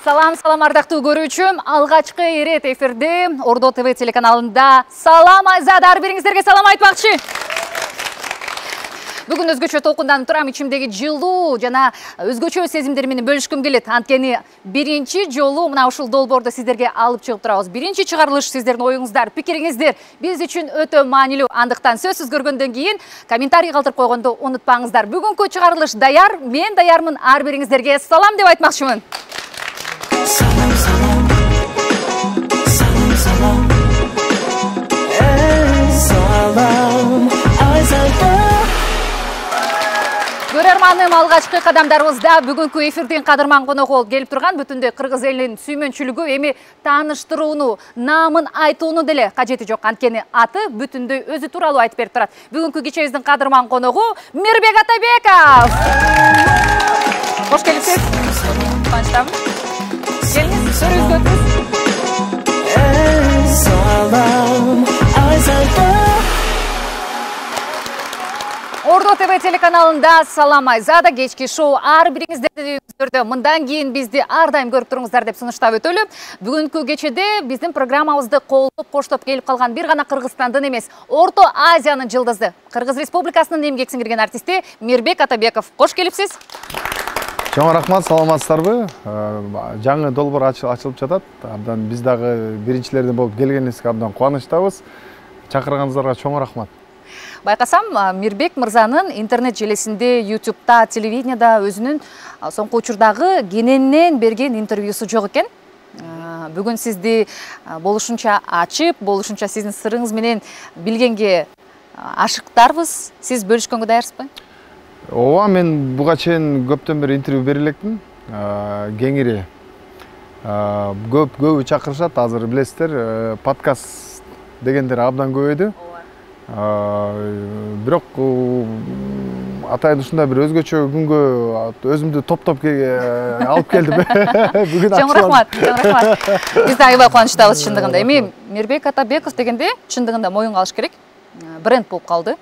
Салам ардактуу көрүүчүм, алгачкы ирет эфирде Ордо ТВ телеканалында салам айзада ар бириңиздерге салам айтмакчы. Бүгүн өзгөчө толкунданып турам, ичимдеги жылуу жана өзгөчө сезимдер менен бөлүшкүм келет. Анткени биринчи жолу мына ушул долбоорду сиздерге алып чыгып турабыз. Биринчи чыгарылыш сиздердин оюңуздар, пикириңиздер биз үчүн өтө маанилүү. Андыктан сөзсүз көргөндөн кийин комментарий калтырып койгонду унутпаңыздар. Бүгүнкү чыгарылыш даяр, мен даярмын, ар бириңиздерге салам деп айтмакчымын. Salam salam, salam salam, salam ayzada. Көрөрманым, алгачкы кадамдарыбызда бүгүнкү эфирдин кадырман коногу болуп келип турган бүтүндөй кыргыз элинин сүймөнчүлүгү, эми тааныштырууну, наамын айтууну деле кажети жок. Анткени аты бүтүндөй өзү тууралуу айтып берип турат. Бүгүнкү кечебиздин кадырман коногу Мирбек Атабеков. Кош келипсиз. Кубанычтамын. Geliniz, soruyoruz götürüz. Salam ayzada. Ордо ТВ телеканалында салам айзада кечки шоу ар бириңиздерди үйүңүздөрдө мындан кийин бизди ар дайым көрүп туруңуздар деп сунуштап өтөлү. Бүгүнкү кечеде биздин программабызды колдоп коштоп келип калган бир гана Кыргызстандын эмес, Орто Азиянын жылдызы, Кыргыз Республикасынын эмгек сиңирген артисти Мирбек Атабеков. Кош келипсиз. Чоң рахмат, саламатсыздарбы? Жаңы долбоор ачылып жатат. Абдан биз дагы биринчилерден болуп келгенибизге абдан кубанычтабыз. Чакырганыңыздарга чоң рахмат. Байкасам, Мирбек мырзанын интернет желесинде, YouTube'да, телевиденияда өзүнүн соңку учурдагы кененинен берген интервьюсу жок экен. Бүгүн сизди болушунча ачып, болушунча сиздин сырыңыз менен билгенге ашыктарбыз. Сиз бөлүшкөнгө даярсызбы? Ооба, мен буга чейин көптөн бери интервью бере элекмин. Кеңири көбү чакырышат, азыр билесиздер, подкаст дегендер абдан көбөйдү. Бирок атайын ушундай бир өзгөчө күнгө өзүмдү топтоп алып келдим. Бүгүн чоң рахмат, чоң рахмат. Биз да аябай кубанычтабыз чындыгында. Эми Мирбек Атабеков дегенде чындыгында моюнга алыш керек. Бренд болуп калды.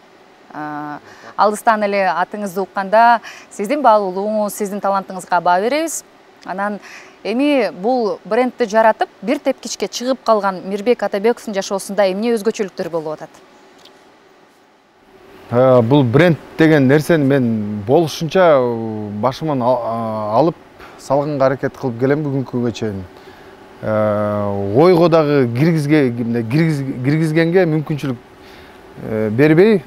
Алдыстан эле атыңызды укканда сиздин баалуулугуңуз, сиздин талантыңызга баа беребиз. Анан эми бул брендти жаратып, бир тепкичке чыгып калган Мирбек Атабековдун жашоосунда эмне өзгөчөлүктөр болуп атат? Бул бренд деген нерсени мен болушунча башыман алып салганга аракет кылып келем бүгүнкү күнгө чейин. Ойго дагы киргизгенге мүмкүнчүлүк бербей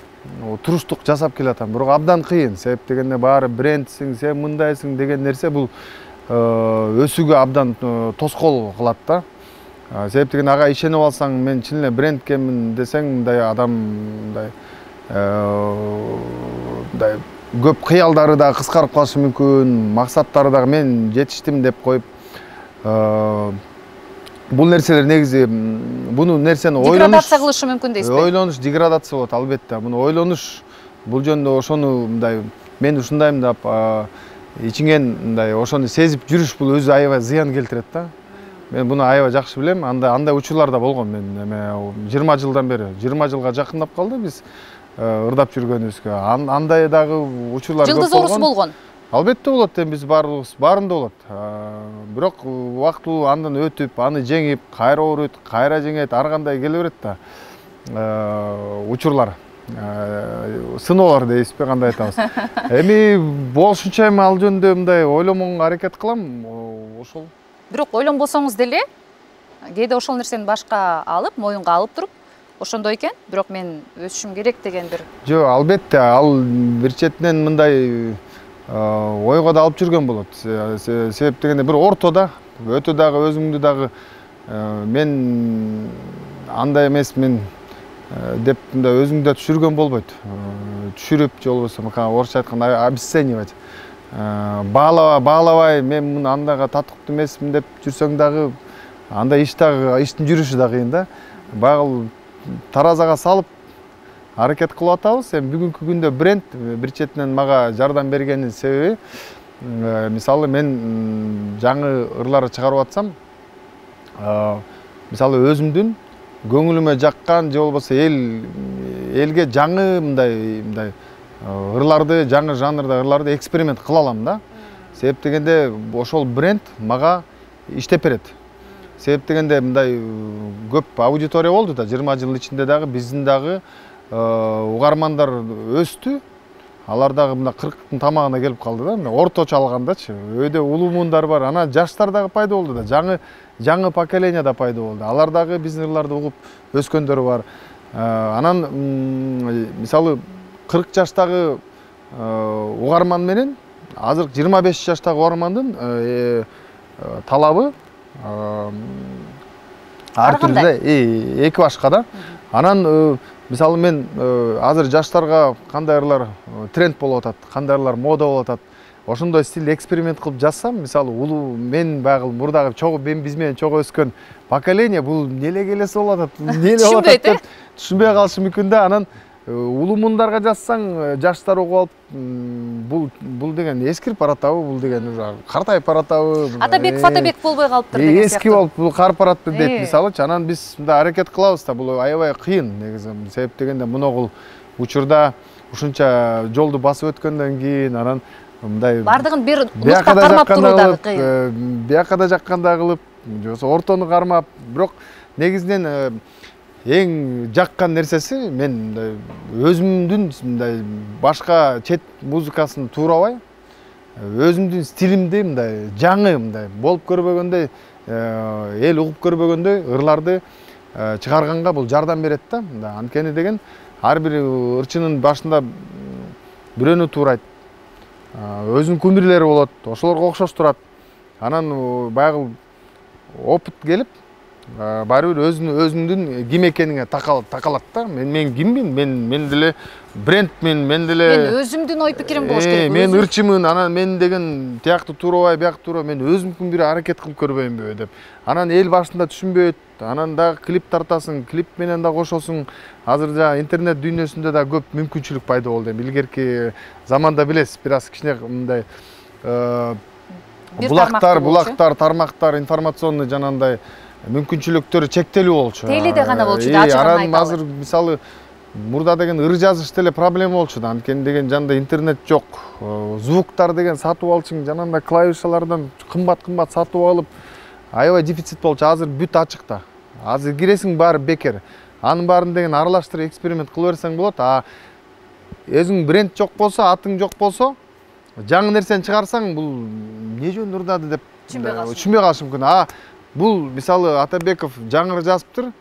туруштук жасап келатам. Бирок абдан кыйын. Себеп дегенде баары брендсиң, сен мындайсың деген нерсе бул өсүүгө абдан тоскоол кылат да. Себеп дегенде ага ишенип алсаң, мен чын эле брендкемин десең, мындай адам мындай көп кыялдары да кыскарып калышы мүмкүн, максаттары дагы мен жетиштим деп коюп бул нерселер негизи буну нерсени ойлонуш деградация кылышы мүмкүн дейсизби? Ойлонуш деградация болот, албетте. Буну ойлонуш, бул жөнүндө ошону мындай мен ушундайм деп ичиңен мындай ошону сезип жүрүш бул өзү аябай зыян келтирет да. Мен буну аябай жакшы билем. Андай учурлар да болгон. Мен 20 жылдан бери, 20 жылга жакындап калды биз ырдап жүргөнүбүзгө. Андай дагы учурлар көп болгон. Жылдыз орусу болгон. Албетте болот, биз баарыбыз баарында болот. Бирок убактылуу андан өтүп, аны жеңип, кайра ооруйт, кайра жеңет, ар кандай келе берет да. Учурлар, сыноолор дейсизби, кандай айтабыз. Эми болушунча эми ал жөнүндө мындай ойломогонго аракет кылам, ошол. Бирок ойлонбосоңуз деле, кээде ошол нерсени башка алып, моюнга алып туруп, ошондой экен, бирок мен өсүшүм керек деген бир. Жок, албетте, ал бир четинен мындай ойго да алып жүргөн болот. Себеп дегенде бир ортодо өтө дагы өзүңдү дагы мен андай эмесмин деп мындай өзүңдү да түшүргөн болбойт. Түшүрүп, же болбосо орусча айтканда обесценивать. Баалабай мен муну андайга татыктуу эмесмин деп жүрсөң дагы андай иштин жүрүшү да кыйын да. Багыл таразага салып аракет кылып атабыз. Эми бүгүнкү күндө бренд бир четинен мага жардам бергенин себеби, мисалы мен жаңы ырлар чыгарып атсам, мисалы өзүмдүн көңүлүмө жаккан же болбосо элге жаңы мындай ырларды, жаңы жанрда ырларды эксперимент кыла алам да. Себеп дегенде ошол бренд мага иштеп берет. Себеп дегенде мындай көп аудитория болду да, 20 жыл ичинде дагы биздин дагы угармандар өстү. Алар дагы мына 40-тын тамагына келип калды да, мына орточо алгандачы. Өйдө улуу муундар бар, ана жаштар дагы пайда болду да, жаңы поколение да пайда болду. Алар дагы биздин ырларды угуп өскөндөр бар. Анан мисалы 40 жаштагы угарман менен азыр 25 жаштагы угармандын талабы ар түрдүү, эки башка да. Анан мисалы мен азыр жаштарга кандай ырлар тренд болуп атат, кандай ырлар мода болуп атат. Ошондой стилде эксперимент кылып жазсам, мисалы улуу мен байгыл мурдагы биз менен чогуу өскөн поколение бул неле келеси болуп атат, неле болуп атат деп түшүнбөй калышы мүмкүн да. Анан улуу муундарга жазсаң, жаштар угуп алып, бул деген эскирип баратабы, бул деген уже картайып баратабы. Атабеков болбой калыптыр деген сыяктуу. Эски болуп, бул карып баратты дейт мисалычы. Анан биз мындай аракет кылабыз да, бул аябай кыйын негизи. Себеп дегенде моногул учурда ушунча жолду басып өткөндөн кийин анан мындай бардыгын бир нукта кармап туруу дагы кыйын. Бияка да жакканда кылып, же ортону кармап, бирок негизинен эң жаккан нерсеси мен өзүмдүн мындай башка чет музыкасын туурабай, өзүмдүн стилимди мындай жаңы мындай болуп көрбөгөндөй, эл угуп көрбөгөндөй ырларды чыгарганга бул жардам берет да. Анткени деген ар бир ырчынын башында бирөөнү туурайт. Өзүнүн кумирлери болот, ошолорго окшош турат. Анан баягы опыт келип, баары бир өзүңдүн ким экениңе такалат да. Мен киммин? Мен деле брендмин, мен деле өзүмдүн ой пикирим болуш керек. Мен ырчымын, анан мен деген тиякты туурабай, биякты туурабай, мен өзүмкүн бир аракет кылып көрбөйүнбү деп. Анан эл башында түшүнбөйт. Анан дагы клип тартасың, клип менен да кошосуң. Азыр жана интернет дүйнөсүндө да көп мүмкүнчүлүк пайда болду. Илгерки заманда билесиз, бир аз кичине мындай булактар, тармактар, информационный жанагындай мүмкүнчүлүктөрү чектелүү болчу. Теледе гана болчу да, ачыгын айталы. Азыр мисалы мурда деген ыр жазыш деле проблема болчу да. Анткени деген жанында интернет жок. Звуктар деген сатып алчың, жанында клавишалардан кымбат сатып алып, аябай дефицит болчу. Азыр бүт ачык да. Азыр киресиң баары бекер. Анын баарын деген аралаштырып эксперимент кыла берсең болот. Өзүң бренд жок болсо, атың жок болсо, жаңы нерсени чыгарсаң, бул не жөн ырдады деп түшүнбөй калышы мүмкүн. Бул мисалы Атабеков жаңыр жазыптыр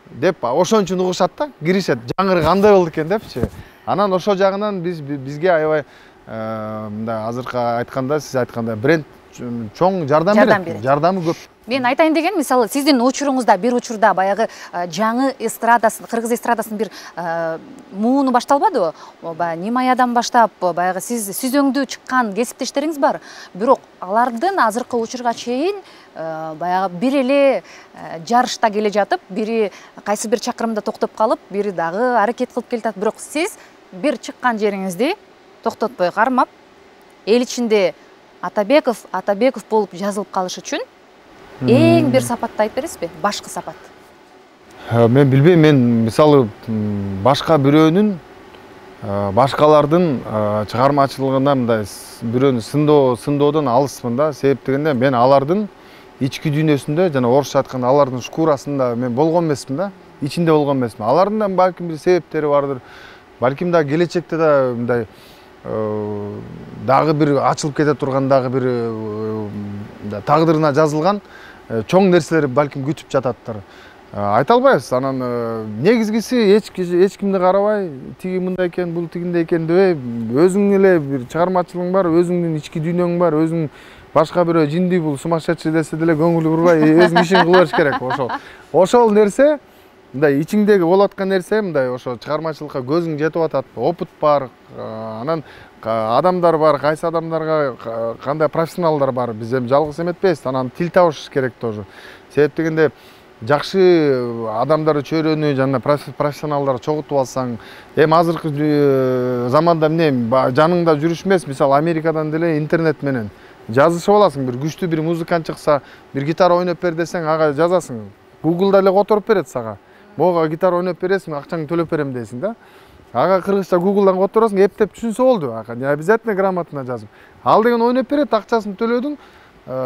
деп ошон үчүн угушат да, киришет. Жаңыры кандай болду экен депчи. Анан ошол жагынан бизге аябай мындай азыркы айтканда, сиз айткандай бренд чоң жардам берет. Жардамы көп. Мен айтайын деген, мисалы сиздин учуруңузда бир учурда баягы жаңы эстрадасын, кыргыз эстрадасынын бир мууну башталбадыбы? Нимаядан баштап баягы сиз сүзөңдүү чыккан кесиптештериңиз бар. Бирок алардын азыркы учурга чейин баягы бир эле жарышта келе жатып, бири кайсы бир чакырымда токтоп калып, бири дагы аракет кылып келатат. Бирок сиз бир чыккан жериңизди токтотпой кармап, эл ичинде Атабеков болуп жазылып калыш үчүн эң бир сапатты айтып бересизби? Башкы сапат. Мен билбейм, мен мисалы башка бирөөнүн башкалардын чыгармачылыгына мындай бирөөнү сындоодон алысмын да. Себеп дегенде мен алардын ички дүйнөсүндө, жана орусча айтканда алардын шкурасында мен болгон эмесмин да, ичинде болгон эмесмин. Алардын да балким бир себептери бардыр. Балким да келечекте да мындай дагы бир ачылып кете турган, дагы бир тагдырына жазылган чоң нерселер балким күтүп жататтыр. Айта албайбыз. Анан негизгиси эч кимди карабай, тиги мындай экен, бул тигиндей экен дебей, өзүң эле бир чыгармачылыгың бар, өзүңдүн ички дүйнөң бар, өзүң башка бирөө жинди бул сумасшедший десе деле көңүл бурбай, өзүң ишин кыла бериш керек. Ошол нерсе, мындай ичиңдеги болуп аткан нерсе, мындай ошо чыгармачылыкка көзүң жетип атат, опыт бар, анан адамдар бар, кайсы адамдарга кандай профессионалдар бар, биз эми жалгыз эметпейбиз, анан тил табыш керек тоже. Себеп дегенде жакшы адамдарды чөйрөнү, жана профессионалдарды чогултуп алсаң, эми азыркы заманда эмне жаныңда жүрүш эмес, мисалы Америкадан деле интернет менен жазышып аласың, бир күчтүү бир музыкант чыкса, бир гитара ойноп бер десең, ага жазасың. Google'да эле которуп берет сага. Мога гитара ойноп бересиң, акчаңды төлөп берем дейсиң да. Ага кыргызча Google'дан которосуң, эптеп түшүнсө болду. Ага не обязательно грамотно жазып. Ал деген ойноп берет, акчасын төлөдүң,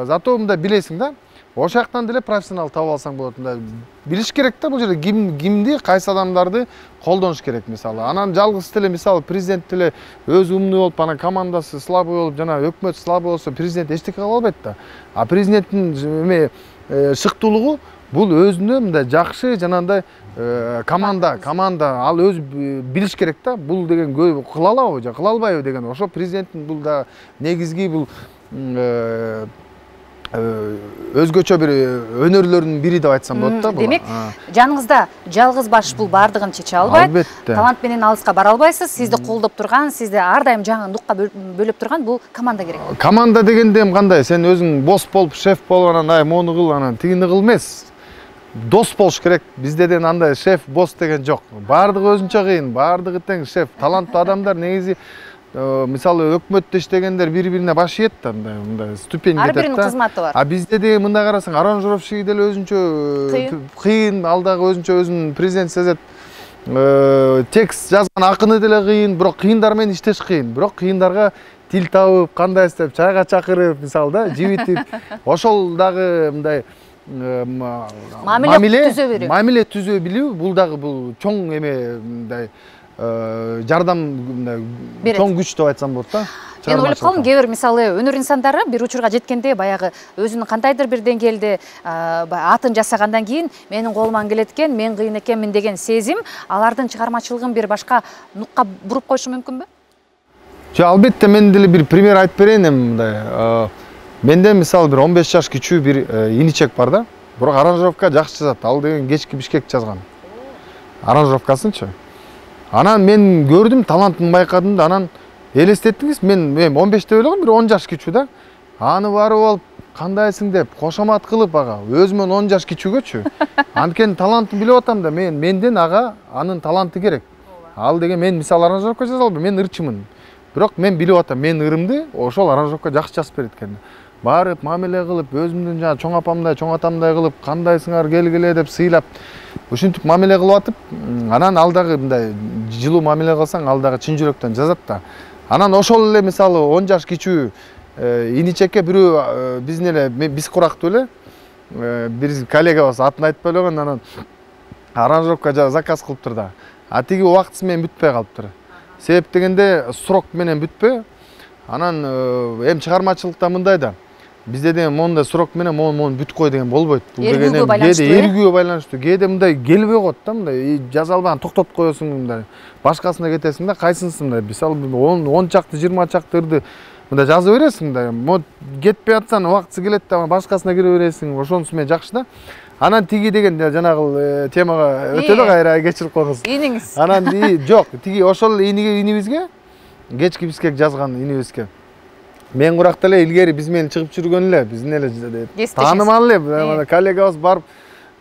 зато мындай билесиң да. ошол жактан деле профессионал таап алсаң болот. Мындай билиш керек да, бул жерде кимди, кайсы адамдарды колдонуш керек мисалы. Анан жалгыз деле мисалы президент деле өзү умный болуп, анан командасы слабый болуп, жана өкмөт слабый болсо президент эчтеке кыла албайт да. А президенттин эме шыктуулугу бул өзүнө мындай жакшы жанагындай команда ал өзү билиш керек да. Бул деген кыла алабы же кыла албайбы деген. Ошо президенттин бул да негизги бул өзгөчө бир өнөрлөрүнүн бири деп айтсам болот да. Демек, жаныңызда жалгыз баш бул баардыгын чече албайт. Талант менен алыска бара албайсыз. Сизди колдоп турган, сизди ар дайым жаңы нукка бөлөп турган бул команда керек. Команда дегенде кандай? Сен өзүң босс болуп, шеф болуп, анан мону кыл, анан тигини кыл эмес. Дос болуш керек. Бизде деген андай шеф, босс деген жок. Баардыгы өзүнчө кыйын, баардыгы тең шеф. Таланттуу адамдар негизи мисалы өкмөттө иштегендер бири-бирине баш ийет да, мындай ступень кетет да. Ар биринин кызматы бар. А бизде деген мындай карасаң, аранжировщик деле өзүнчө кыйын, ал дагы өзүнүн президент сезет. Текст жазган акыны деле кыйын, бирок кыйындар менен иштеш кыйын. Бирок кыйындарга тил табып, кандай истеп, чайга чакырып, мисалы да, жибитип, ошол дагы мындай мамиле түзө билүү, бул дагы бул чоң эме мындай жардам чоң күч деп айтсам болот да. Мен ойлоп калдым, кээ бир мисалы өнөр инсандары бир учурга жеткенде баягы өзүнүн кандайдыр бир деңгээлде атын жасагандан кийин менин колуман келет экен, мен кыйын экенмин деген сезим алардын чыгармачылыгын бир башка нукка буруп коюшу мүмкүнбү? Жок, албетте мен деле бир пример айтып берейин мындай. Менде мисалы бир 15 жаш кичүү бир иничек бар да. Бирок аранжировка жакшы жазат. Ал деген кечки Бишкек жазган. Аранжировкасынчы. Анан мен көрдүм, талантын байкадым да, анан элестеттиңиз, мен 15 деп элегем, бир 10 жаш кичүү да. Аны барып алып, кандайсың деп кошомат кылып ага, өзүмөн 10 жаш кичүүгөчү. Анткени талантын билип атам да, менден ага анын таланты керек. Ал деген мен мисалы аранжировка жаза албайм, мен ырчымын. Бирок мен билип атам, мен ырымды ошол аранжировка жакшы жазып берет экен. Барып мамиле кылып, өзүмдүн жана чоң апамдай, чоң атамдай кылып, кандайсыңар келгиле деп сыйлап, ушинтип мамиле кылып атып, анан ал дагы мындай жылуу мамиле кылсаң, ал дагы чын жүрөктөн жазат да. Анан ошол эле мисалы 10 жаш кичүү иничекке бирөө биздин эле биз курактуу эле бир коллегабыз атын айтпай элеген, анан аранжировка заказ кылыптыр да. А тиги убактысы менен бүтпөй калыптыр. Себеп дегенде срок менен бүтпөй. Анан эми чыгармачылыкта мындай да. Бизде деген мондай срок менен мону бүт кой деген болбойт. Бул деген эргүүгө байланыштуу. Кээде мындай келбей коет да, мындай жаза албаган токтотуп коесуң, мындай башкасына кетесиң да, кайсынсың мындай. Мисалы 10 чакты, 20 чакты ырды мындай жазып бересиң да. Мо кетпей атсаң, убактысы келет да, башкасына кире бересиң. Ошонусу менен жакшы да. Анан тиги деген жанагы темага өтөлү кайра кечирип коюңуз. Иниңиз. Анан жок, тиги ошол инибизге кечки Бишкек жазган инибизге. Мен куракта эле илгери биз менен чыгып жүргөн эле, биздин эле таанымал эле коллегабыз барып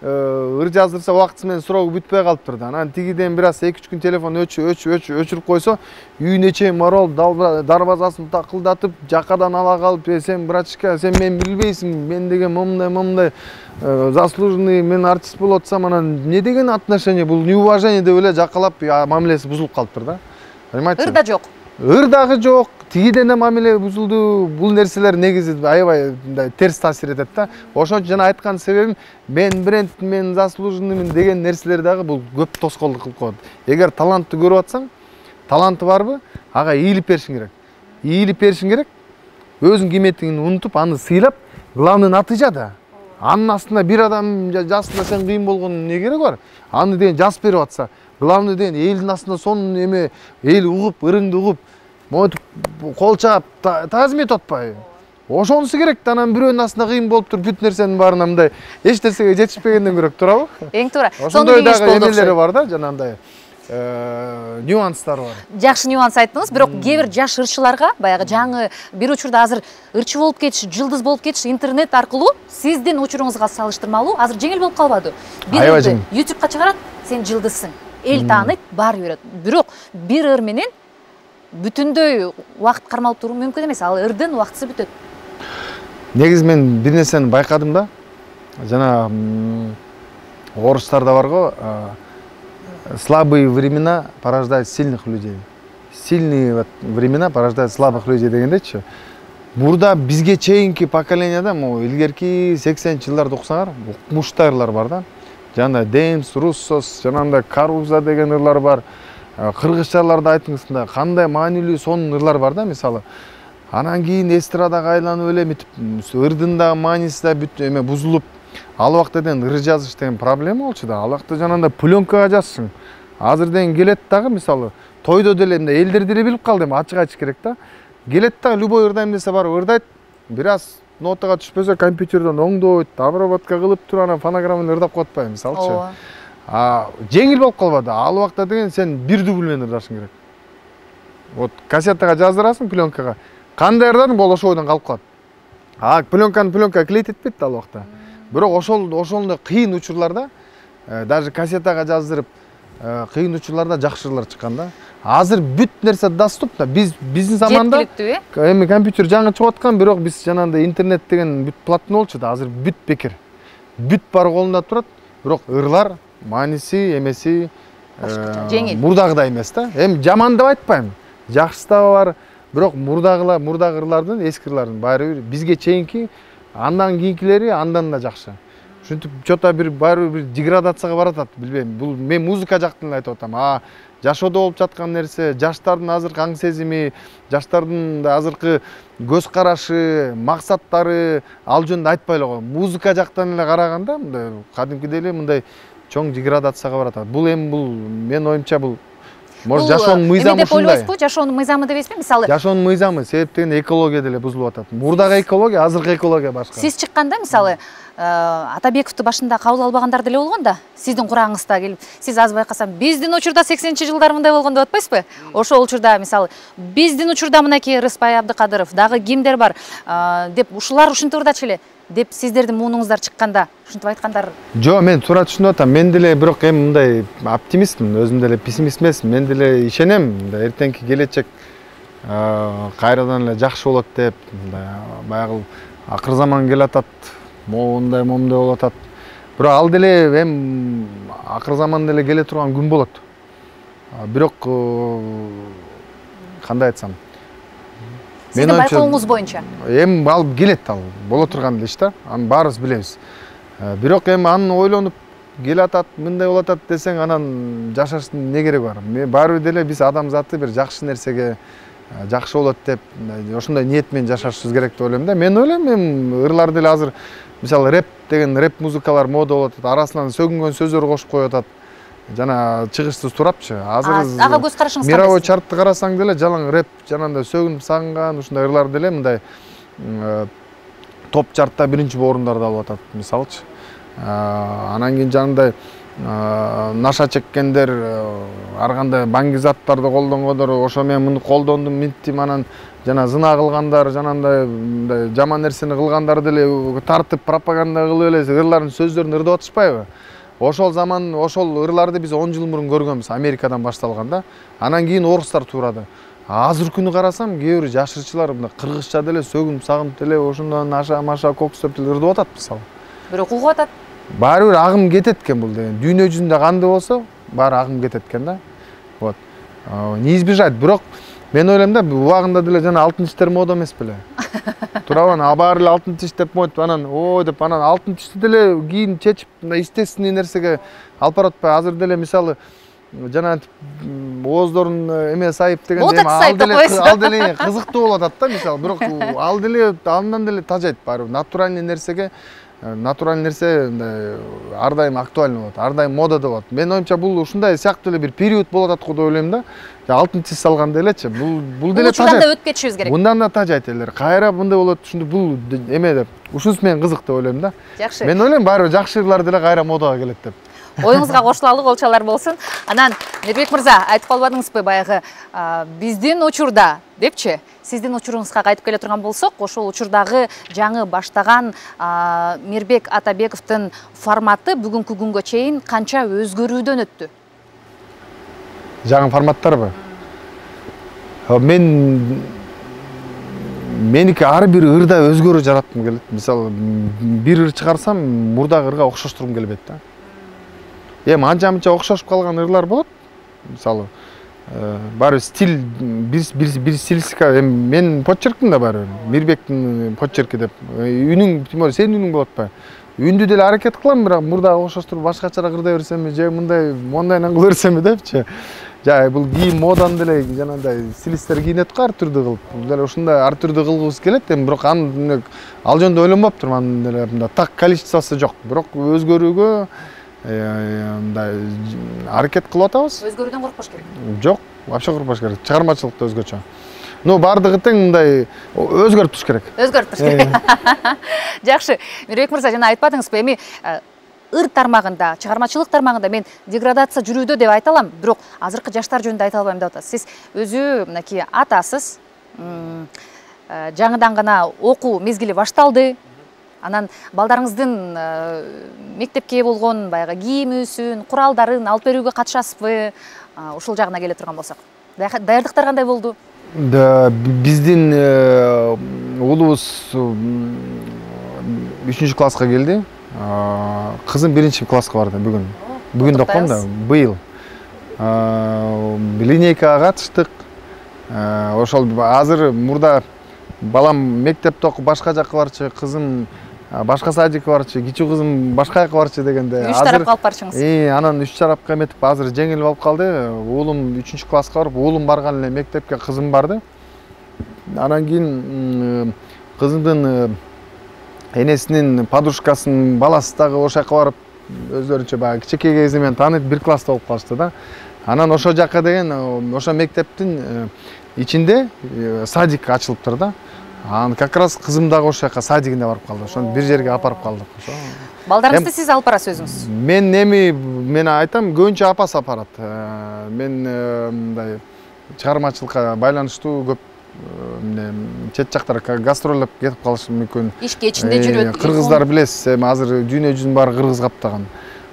ыр жаздырса убактысы менен срогу бүтпөй калыптыр да. Анан тигиден бир аз 2-3 күн телефон өчүрүп койсо, үйүнө чейин барып дарбазасын такылдатып, жакадан ала калып, сен братчика, сен мени билбейсиң, мен деген момундай заслуженный, мен артист болуп атсам, анан эмне деген отношение, бул неуважение деп эле жакалап, мамилеси бузулуп калыптыр да. Понимаете? Ыр да жок. Ыр дагы жок. Тигиден да мамиле бузулду. Бул нерселер негизи аябай терс таасир этет да. Ошон үчүн жана айткан себебим, мен бренд, мен заслуженныймын деген нерселер дагы бул көп тоскоолдук кылып коет. Эгер талантты көрүп атсаң, таланты барбы, ага ийилип беришиң керек. Ийилип беришиң керек. Өзүң ким экенин унутуп, аны сыйлап, главный натыйжа да. Анын астында бир адам жазсында сен кыйын болгонун эмне кереги бар? Аны деген жазып берип атса, главный деген элдин астында сонун эме, эл угуп, ырыңды угуп, монтип кол чаап таазим этип атпайбы? Ошонусу керек да, анан бирөөнүн астында кыйын болуп туруп, бүт нерсенин баарына мындай эч нерсеге жетишпегенден көрөк турабы? Эң туура. Ошондой дагы эмелери бар да, жанагындай нюанстар бар. Жакшы нюанс айттыңыз, бирок кээ бир жаш ырчыларга баягы жаңы бир учурда азыр ырчы болуп кетиш, жылдыз болуп кетиш интернет аркылуу сиздин учуруңузга салыштырмалуу азыр жеңил болуп калбады. Бир ырды YouTube'ка чыгарат, сен жылдызсың. Эл тааныйт, баары берет. Бирок бир ыр менен бүтүндөй убакыт кармалып туруу мүмкүн эмес. Ал ырдын убактысы бүтөт. Негизи мен бир нерсени байкадым да. Жана орустарда бар го, слабые времена порождают сильных людей. Сильные времена порождают слабых людей дегендечи. Burada бизге чейинки поколенияда могу илгерки 80-жылдар 90-ар укмуштуу ырлар бар да. Жана Демс, Руссос, жанагындай Каруза деген ырлар бар. Кыргызчаларды айтыңызда кандай маанилүү сонун ырлар бар да, мисалы. Анан кийин эстрадага айланып эле митип ырдын да мааниси да бүт эме бузулуп, ал убакта деген ыр жазыш деген проблема болчу да. Ал убакта жанагындай пленкага жазсың. Азыр деген келет дагы, мисалы, тойдо деле мындай элдер деле билип калды, эми ачык айтыш керек да. Келет дагы любой ырдайм десе барып ырдайт. Бир аз нотага түшпөсө компьютерден оңдойт, обработка кылып туруп анан фонограмманы ырдап коет атпайбы, мисалчы. Жеңил болуп калбады. Ал убакта деген сен бир дубль менен ырдашың керек. Вот кассетага жаздырасың, пленкага. Кандай ырдадың, бул ошол ойдон калып калат. Пленкага клейт этпейт ал убакта. Бирок ошондой кыйын учурларда, даже кассетага жаздырып, кыйын учурларда жакшы ырлар чыккан да. Азыр бүт нерсе доступна. Биздин заманда эми компьютер жаңы чыгып аткан, бирок биз жанагындай интернет деген бүт платный болчу да. Азыр бүт бекер. Бүт бар колунда турат, бирок ырлар, мааниси, эмеси жеңил. Мурдагыдай эмес да. Эми жаман деп айтпайм. Жакшысы да бар, бирок мурдагы ырлардын, эски ырлардын баары бир бизге чейинки, андан кийинкилери андан да жакшы. Ушинтип чота баары бир деградацияга баратат, билбейм. Бул мен музыка жактан айтып атам. Жашоодо болуп жаткан нерсе, жаштардын азыркы аң сезими, жаштардын азыркы көз карашы, максаттары ал жөнүндө айтпай эле кой. Музыка жактан эле караганда мындай кадимкидей эле мындай чоң деградацияга баратат. Бул мен оюмча бул может жашоонун мыйзамы ушундай. Эме деп ойлойсузбу, жашоонун мыйзамы деп эмеспи? Мисалы, жашоонун мыйзамы, себеп деген экология деле бузулуп атат. Мурдагы экология, азыркы экология башка. Сиз чыкканда, мисалы, Атабековду башында кабыл албагандар деле болгон да, сиздин курагыңызда келип, сиз аз байкасам, биздин учурда 80-жылдар мындай болгон деп атпайсызбы? Ошол учурда, мисалы, биздин учурда мынакей Рыспай Абдыкадыров, дагы кимдер бар деп ушулар ушинтип ырдачу эле деп сиздердин муунуңуздар чыкканда ушинтип айткандар. Жок, мен туура түшүнүп атам. Мен деле бирок эми мындай оптимистмин, өзүм деле пессимист эмесмин. Мен деле ишенем, эртеңки келечек кайрадан эле жакшы болот деп, баягы акыр заман келатат. Моундай болуп атат. Бирок ал деле эми акыр заман деле келе турган күн болот. Бирок кандай айтсам, сиздин байкооңуз боюнча эми ал келет, ал боло турган иш да. Аны баарыбыз билебиз. Бирок эми аны ойлонуп келатат, мындай болуп атат десең, анан жашаштын эмне кереги бар? Баары деле биз адамзаты бир жакшы нерсеге жакшы болот деп ошондой ниет менен жашашыбыз керек деп ойлойм да. Мен ойлойм, эми ырлар деле азыр мисалы рэп музыкалар мода болуп атат, арасынан сөгүнгөн сөздөр кошуп коюп атат. Жана чыгышсыз турапчы. Азыр ага көз карашыңыз мировой чартты карасаң деле жалаң рэп, жанагындай сөгүнүп сагынган ушундай ырлар деле мындай топ чартта биринчи орундарда алып атат, мисалчы. Анан кийин жанагындай наша чеккендер, ар кандай баңги заттарды колдонгондор, ошо мен муну колдондум, минттим, анан жана зына кылгандар, жанагындай жаман нерсени кылгандар деле тартып пропаганда кылып эле ырлардын сөздөрүн ырдап атышпайбы? Ошол заман, ошол ырларды биз 10 жыл мурун көргөнбүз, Америкадан башталган да. Анан кийин орустар туурады. Азыр күнү карасам, кээ бир жашырчылар мына кыргызча деле сөгүнүп сагынып деле ошондон наша кокстоп деле ырдап атат, мисалы. Бирок угуп атат. Баары бир агым кетет экен бул деген. Дүйнө жүзүндө кандай болсо, баары агым кетет экен да. Вот. Не избежать, бирок мен ойлойм да, убагында деле жана алтын тиштер мода эмес беле. Турабы, баары эле алтын тиш деп коет, анан ой деп анан алтын тишти деле кийин чечип, естественный нерсеге алып баратпай. Азыр деле мисалы жана ооздорун эме сайып деген ал деле кызыктуу болуп атат да, мисалы. Бирок ал деле андан деле тажайт баары. Натуральный нерсеге натураль нерсе ар дайым актуальный болот, ар дайым модада болот. Мен оюмча бул ушундай сыяктуу эле бир период болуп атат го деп ойлойм да. Алтын тиш салганда элечи, бул деле тажайт. Учурдан да өтүп кетишибиз керек. Мындан да тажайт элер. Кайра мындай болот, ушунду бул эме деп. Ушунусу мен кызык деп ойлойм да. Жакшы. Мен ойлойм баары жакшы ырлар деле кайра модага келет деп. Оюңузга кошулалы колчалар болсун. Анан Мирбек мырза, айтып калбадыңызбы баягы биздин учурда депчи? Сиздин учуруңузга кайтып келе турган болсок, ошол учурдагы жаңы баштаган Мирбек Атабековдун форматы бүгүнкү күнгө чейин канча өзгөрүүдөн өттү? Жаңы форматтарбы? Меники ар бир ырда өзгөрүү жараткым келет. Мисалы, бир ыр чыгарсам, мурдагы ырга окшоштургум келбейт да. Анча-мынча окшошуп калган ырлар болот. Мисалы, баары стиль бир стилистика, менин почерким да баары Мирбектин почерки деп. Үнүң, тимор, сенин үнүң болот атпайбы? Үндү деле аракет кылам, бирок мурда окшоштуруп башкачараак кырдай берсемби, же мондайынан кыла берсемби депчи. Жа бул кийим модан деле жанагындай стилисттер кийинет го ар түрдүү кылып. Бул деле ушундай ар түрдүү кылгыбыз келет. Эми бирок аны ал жөнүндө ойлонбоптурмун. Анын деле мындай так количествосы жок. Бирок өзгөрүүгө мындай аракет кылып атабыз. Өзгөрүүдөн коркпош керек. Жок, вообще коркпош керек. Чыгармачылыкта өзгөчө. Ну, бардыгы тең мындай өзгөрүп туруш керек. Өзгөрүп туруш керек. Жакшы. Мирбек мырза, жана айтпадыңызбы, эми ыр тармагында, чыгармачылык тармагында мен деградация жүрүүдө деп айта алам, бирок азыркы жаштар жөнүндө айта албайм деп атасыз. Сиз өзү мынакей атасыз, жаңыдан гана окуу мезгили башталды. Анан балдарыңыздын мектепке болгон баягы кийимүүсүн, куралдарын алып берүүгө катышасызбы? Ушул жагына келе турган болсок. Даярдыктар кандай болду? Биздин уулубуз 3 класска келди. Кызым 1 класска барды бүгүн. Бүгүн деп коем да, быйыл. Линейкага катыштык. Ошол азыр мурда балам мектепте окуп башка жакка барчы, кызым башка садикке барчы, кичүү кызым башка жакка барчы дегенде. Үч тарапка алып барчыңыз. Анан 3 тарапка эметип азыр жеңил болуп калды. Уулум 3 класска барып, уулум барган эле мектепке кызым барды. Анан кийин кызымдын энесинин подружкасынын баласы дагы ошол жака барып, өздөрүнчө баягы кичинекей кезинен таанып 1 класста болуп калышты да. Анан ошол жака деген ошо мектептин ичинде садик ачылыптыр да. Анан как раз кызым дагы ошол жака садигине барып калды. Ошону бир жерге апарып калдык. Балдарыңызды сиз алып барасыз өзүңүз? Мен айтам, көбүнчө апасы апарат. Мен мындай чыгармачылыкка байланыштуу көп чет жактарга гастролдоп кетип калышы мүмкүн. Ишке ичинде жүрөт. Кыргыздар билесиз, эми азыр дүйнө жүзүнүн баары кыргыз каптаган.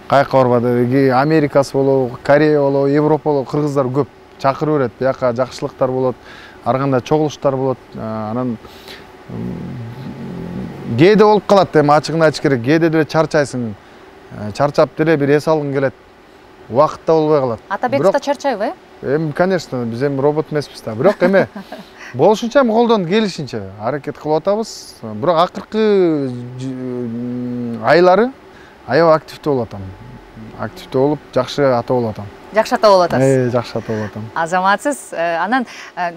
Каяка барбады, Америкасы болобу, Корея болобу, Европа болобу, кыргыздар көп чакырып берет. Бияка жакшылыктар болот, ар кандай чогулуштар болот. Анан кээде болуп калат, эми ачыгын айтыш керек. Кээде деле чарчайсың. Чарчап деле бир эс алгың келет. Убакытта болбой калат. Атабеков да чарчайбы, Эми, конечно, биз эми робот эмеспиз да. Бирок эми болушунча колдон келишинче аракет кылып атабыз. Бирок акыркы айлары аябай активдүү болуп атам. Активдүү болуп, жакшы ата болуп атам. Жакшы ата болуп атасыз. Жакшы ата болуп атам. Азаматсыз. Анан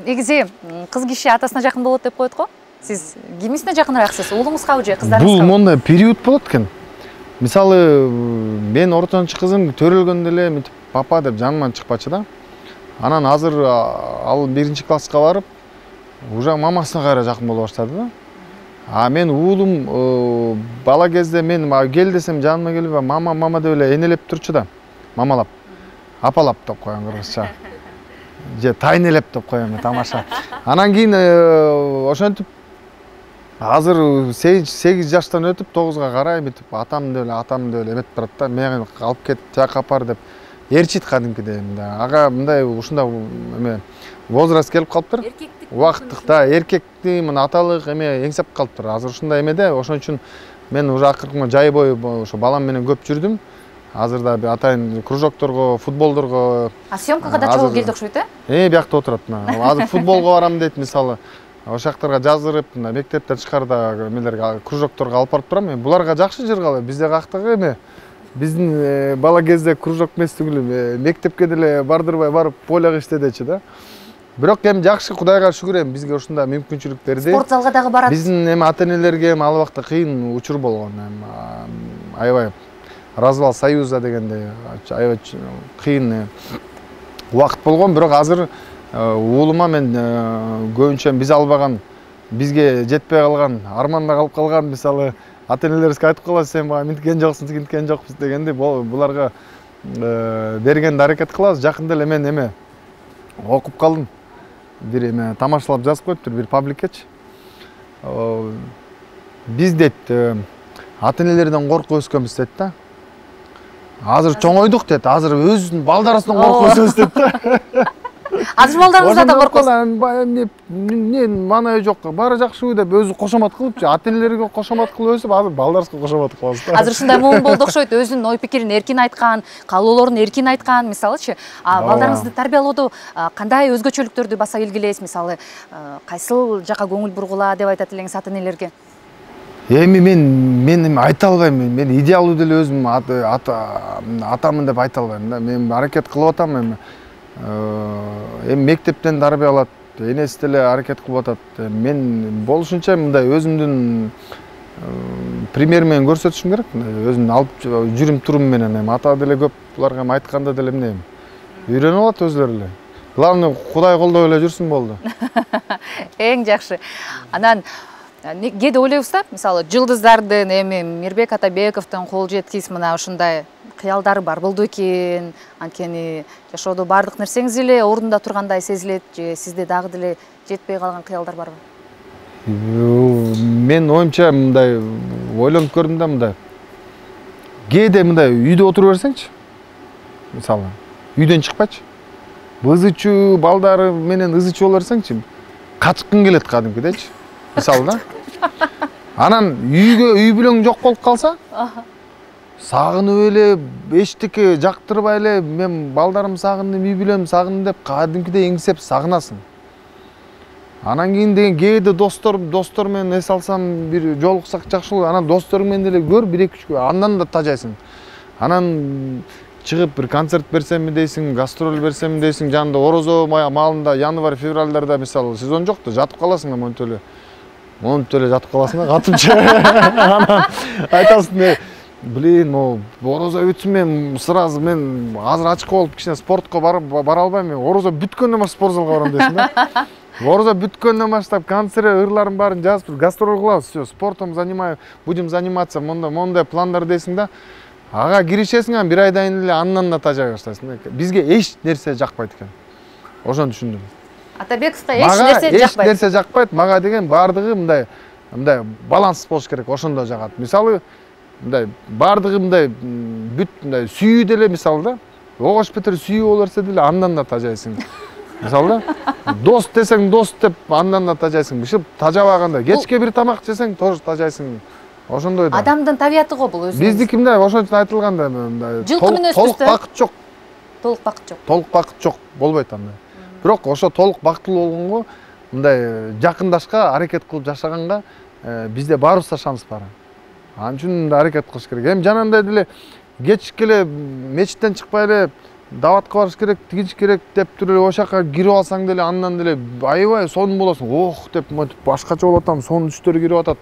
негизи кыз киши атасына жакын болот деп коет го. Сиз кимисине жакынырааксыз? Уулуңузга же кыздарыңызга? Бул мондай период болот экен. Мисалы, мен ортончу кызым төрөлгөндө эле мынтип папа деп жаныман чыкпачы да. Анан азыр ал 1 класска барып, уже мамасына кайра жакын боло баштады да. Мен уулум бала кезде мен кел десем жаныма келип, мама деп эле энелеп турчу да. Мамалап. Апалап деп коем кыргызча. Же тайнелеп деп коем, тамаша. Анан кийин ошентип азыр 8 жаштан өтүп 9га карай мынтип атам деп эле эметип барат да. Мени алып кет, жака апар деп ээрчит кадимкидей. Ага мындай ушундай эме возраст келип калыптыр. Убакыттыкта эркекти мына аталык эме эңсеп калыптыр. Азыр ушундай эмеде, ошон үчүн мен уже акыркы жай бою ошо балам менен көп жүрдүм. Азыр да атайын кружокторго, футболдорго. Съемкага да чогуу келди окшойт, биякта отурат. Азыр футболго барам дейт, мисалы. Ошол жактарга жаздырып, мектептен чыкарда эмелерге, кружокторго алып барып турам. Буларга жакшы жыргалы. Бизде кактагы эме биздин бала кезде кружок эмес түгүл, мектепке деле бардырбай барып поляга иштедечи да. Бирок эми жакшы, Кудайга шүгүр, эми бизге ушундай мүмкүнчүлүктөрдү. Спорт залга дагы барат. Биздин эми ата-энелерге ал убакта кыйын учур болгон. Аябай развал союза дегенде аябай кыйын убакыт болгон. Бирок азыр уулума мен көбүнчө биз албаган, бизге жетпей калган, арманда калып калган, мисалы ата-энелерибизге айтып калабыз, сен бага мынткен жоксуң, тигинткен жокпуз дегенде буларга бергенде аракет кылабыз. Жакында эле мен эме окуп калдым. Бир эме тамашалап жазып коюптур, бир пабликечи. Биз дейт ата-энелерден коркуп өскөнбүз дейт да. Азыр чоңойдук дейт, азыр өзүбүздүн балдарыбыздан коркуп өсөбүз дейт да. Азыр балдарыңыздан да коркосуз. Эмне маанайы жок, баары жакшыбы деп өзү кошомат кылыпчы, ата энелерге кошомат кылып өсүп, азыр балдарыбызга кошомат кылабыз да. Азыр ушундай момун болду окшойт, өзүнүн ой пикирин эркин айткан, каалоолорун эркин айткан, мисалычы, балдарыңызды тарбиялоодо кандай өзгөчөлүктөрдү баса келгилейсиз, мисалы, кайсыл жака көңүл бургула деп айтат элеңиз ата энелерге? Эми мен айта албайм, мен идеалдуу деле өзүм атамын деп айта албайм да. Мен аракет кылып атам эми. Эми мектептен тарбиялат, энеси деле аракет кылып атат. Мен болушунча мындай өзүмдүн пример менен көрсөтүшүм керек. Өзүмдүн алып жүрүм турум менен эми ата деле көп буларга эми айтканда деле эмне үйрөнүп алат өзлөрү эле. Главное, Кудай колдоп эле жүрсүн болду. Эң жакшы. Анан кээде ойлойбуз да, мисалы, жылдыздардын эми Мирбек Атабековдун кол жеткис мына ушундай кыялдары бар болду экен. Анткени жашоодо бардык нерсеңиз эле ордунда тургандай сезилет, же сизде дагы деле жетпей калган кыялдар барбы? Мен оюмча мындай ойлонуп көрдүм да, мындай. Кээде мындай үйдө отура берсеңчи. Мисалы, үйдөн чыкпачы. Ызы чуу балдары менен ызы чуу боло берсеңчи, качкың келет кадимкидечи. Мисалы да. Анан үй бүлөң жок болуп калса, сагынып эле, эчтеке жактырбай эле, мен балдарым сагындым, үй бүлөм сагындым деп кадимкидей эңсеп сагынасың. Анан кийин деген кээде достор менен эс алсам, бир жолуксак жакшы болот. Анан досторуң менен деле көр, 1-2 күн, андан да тажайсың. Анан чыгып бир концерт берсемби дейсиң, гастроль берсемби дейсиң, жанында орозо маалында январь, февралдарда мисалы сезон жок да, жатып каласың да монтип эле жатып каласың да, катымча. Анан айтасың, блин, орозо бүтсүн, мен сразу мен азыр ачка болуп кичине спортко бара албайм, мен орозо бүткөндөн баштап спортзалга барам дейсиң да. Орозо бүткөндөн баштап концерт, ырларын баарын жазып, гастроль кылабыз, всё, спортом будем заниматься, мондай пландар дейсиң да. Ага киришесиң, анан 1 айдан эле андан да тажай баштайсың. Бизге эч нерсе жакпайт экен. Ошону түшүндүм. Атабековго эч нерсе жакпайт. Эч нерсе жакпайт, мага деген бардыгы мындай баланс болуш керек, ошондо жагат. Мисалы, мындай бардыгы мындай бүт мындай сүйүү деле мисалы да. Огош бетер сүйүү боло берсе деле андан да тажайсың. Мисалы да, дос десең дос деп андан да тажайсың. Бишип тажабаганда кечке бир тамак жесең тоже тажайсың. Ошондой да. Адамдын табияты го бул өзү. Биздики мындай ошон үчүн айтылганда мындай толук бакыт жок. Толук бакыт жок. Толук бакыт жок, болбойт андай. Бирок ошо толук бактылуу болгонго мындай жакындашка, аракет кылып жашаганга бизде баарыбызда шанс бар. Ал үчүн аракет кылыш керек. Эми жанагындай деле кечке эле мечиттен чыкпай эле даватка барыш керек, тигиш керек деп туруп эле ошол жака кирип алсаң деле андан деле аябай сонун болосуң. Ох деп монтип башкача болуп атам, сонун түштөр кирип атат.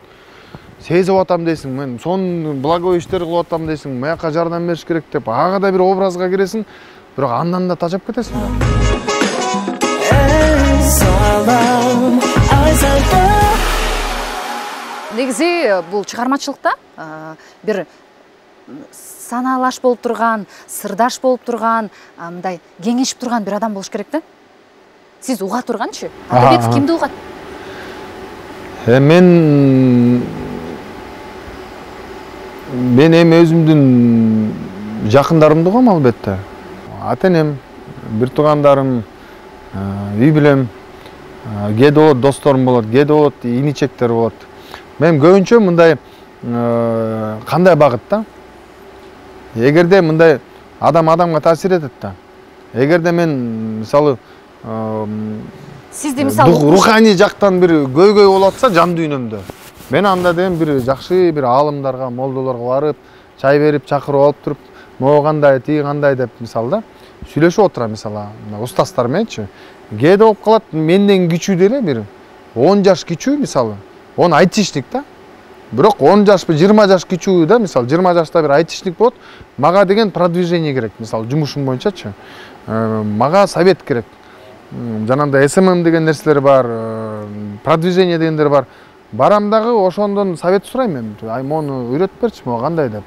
Сезип атам дейсиң, мен сонун благой иштер кылып атам дейсиң, маяка жардам бериш керек деп ага да бир образга киресиң, бирок андан да тажап кетесиң да. Негизи бул чыгармачылыкта бир санаалаш болуп турган, сырдаш болуп турган, мындай кеңешип турган бир адам болуш керек да. Сиз уга турганчы? Атабеков кимди угат? Мен эми өзүмдүн жакындарымды угам албетте. Ата энем, бир туугандарым, үй бүлөм, кээде болот досторум болот, кээде болот иничектер болот. Мен көбүнчө мындай кандай багыт да? Эгерде мындай адамга таасир этет да. Эгерде мен мисалы сизди мисалы руханий жактан бир көйгөй болуп атса жан дүйнөмдө, мен анда деген бир жакшы бир аалымдарга, молдолорго барып, чай берип, чакырып алып туруп, могу кандай, тиги кандай деп мисалы да сүйлөшүп отурам мисалы, устаздар мененчи. Кээде болуп калат менден кичүү деле бир 10 жаш кичүү мисалы. Он айтишник да. Бирок 10 жаш, 20 жаш кичүү да, мисалы 20 жашта бир айтишник болот. Мага деген продвижение керек, мисалы жумушум боюнчачы. Мага совет керек. Жанагындай СММ деген нерселер бар, продвижение дегендер бар. Барам дагы ошондон совет сурайм мен. Ай мону үйрөтүп берчи, могу кандай деп.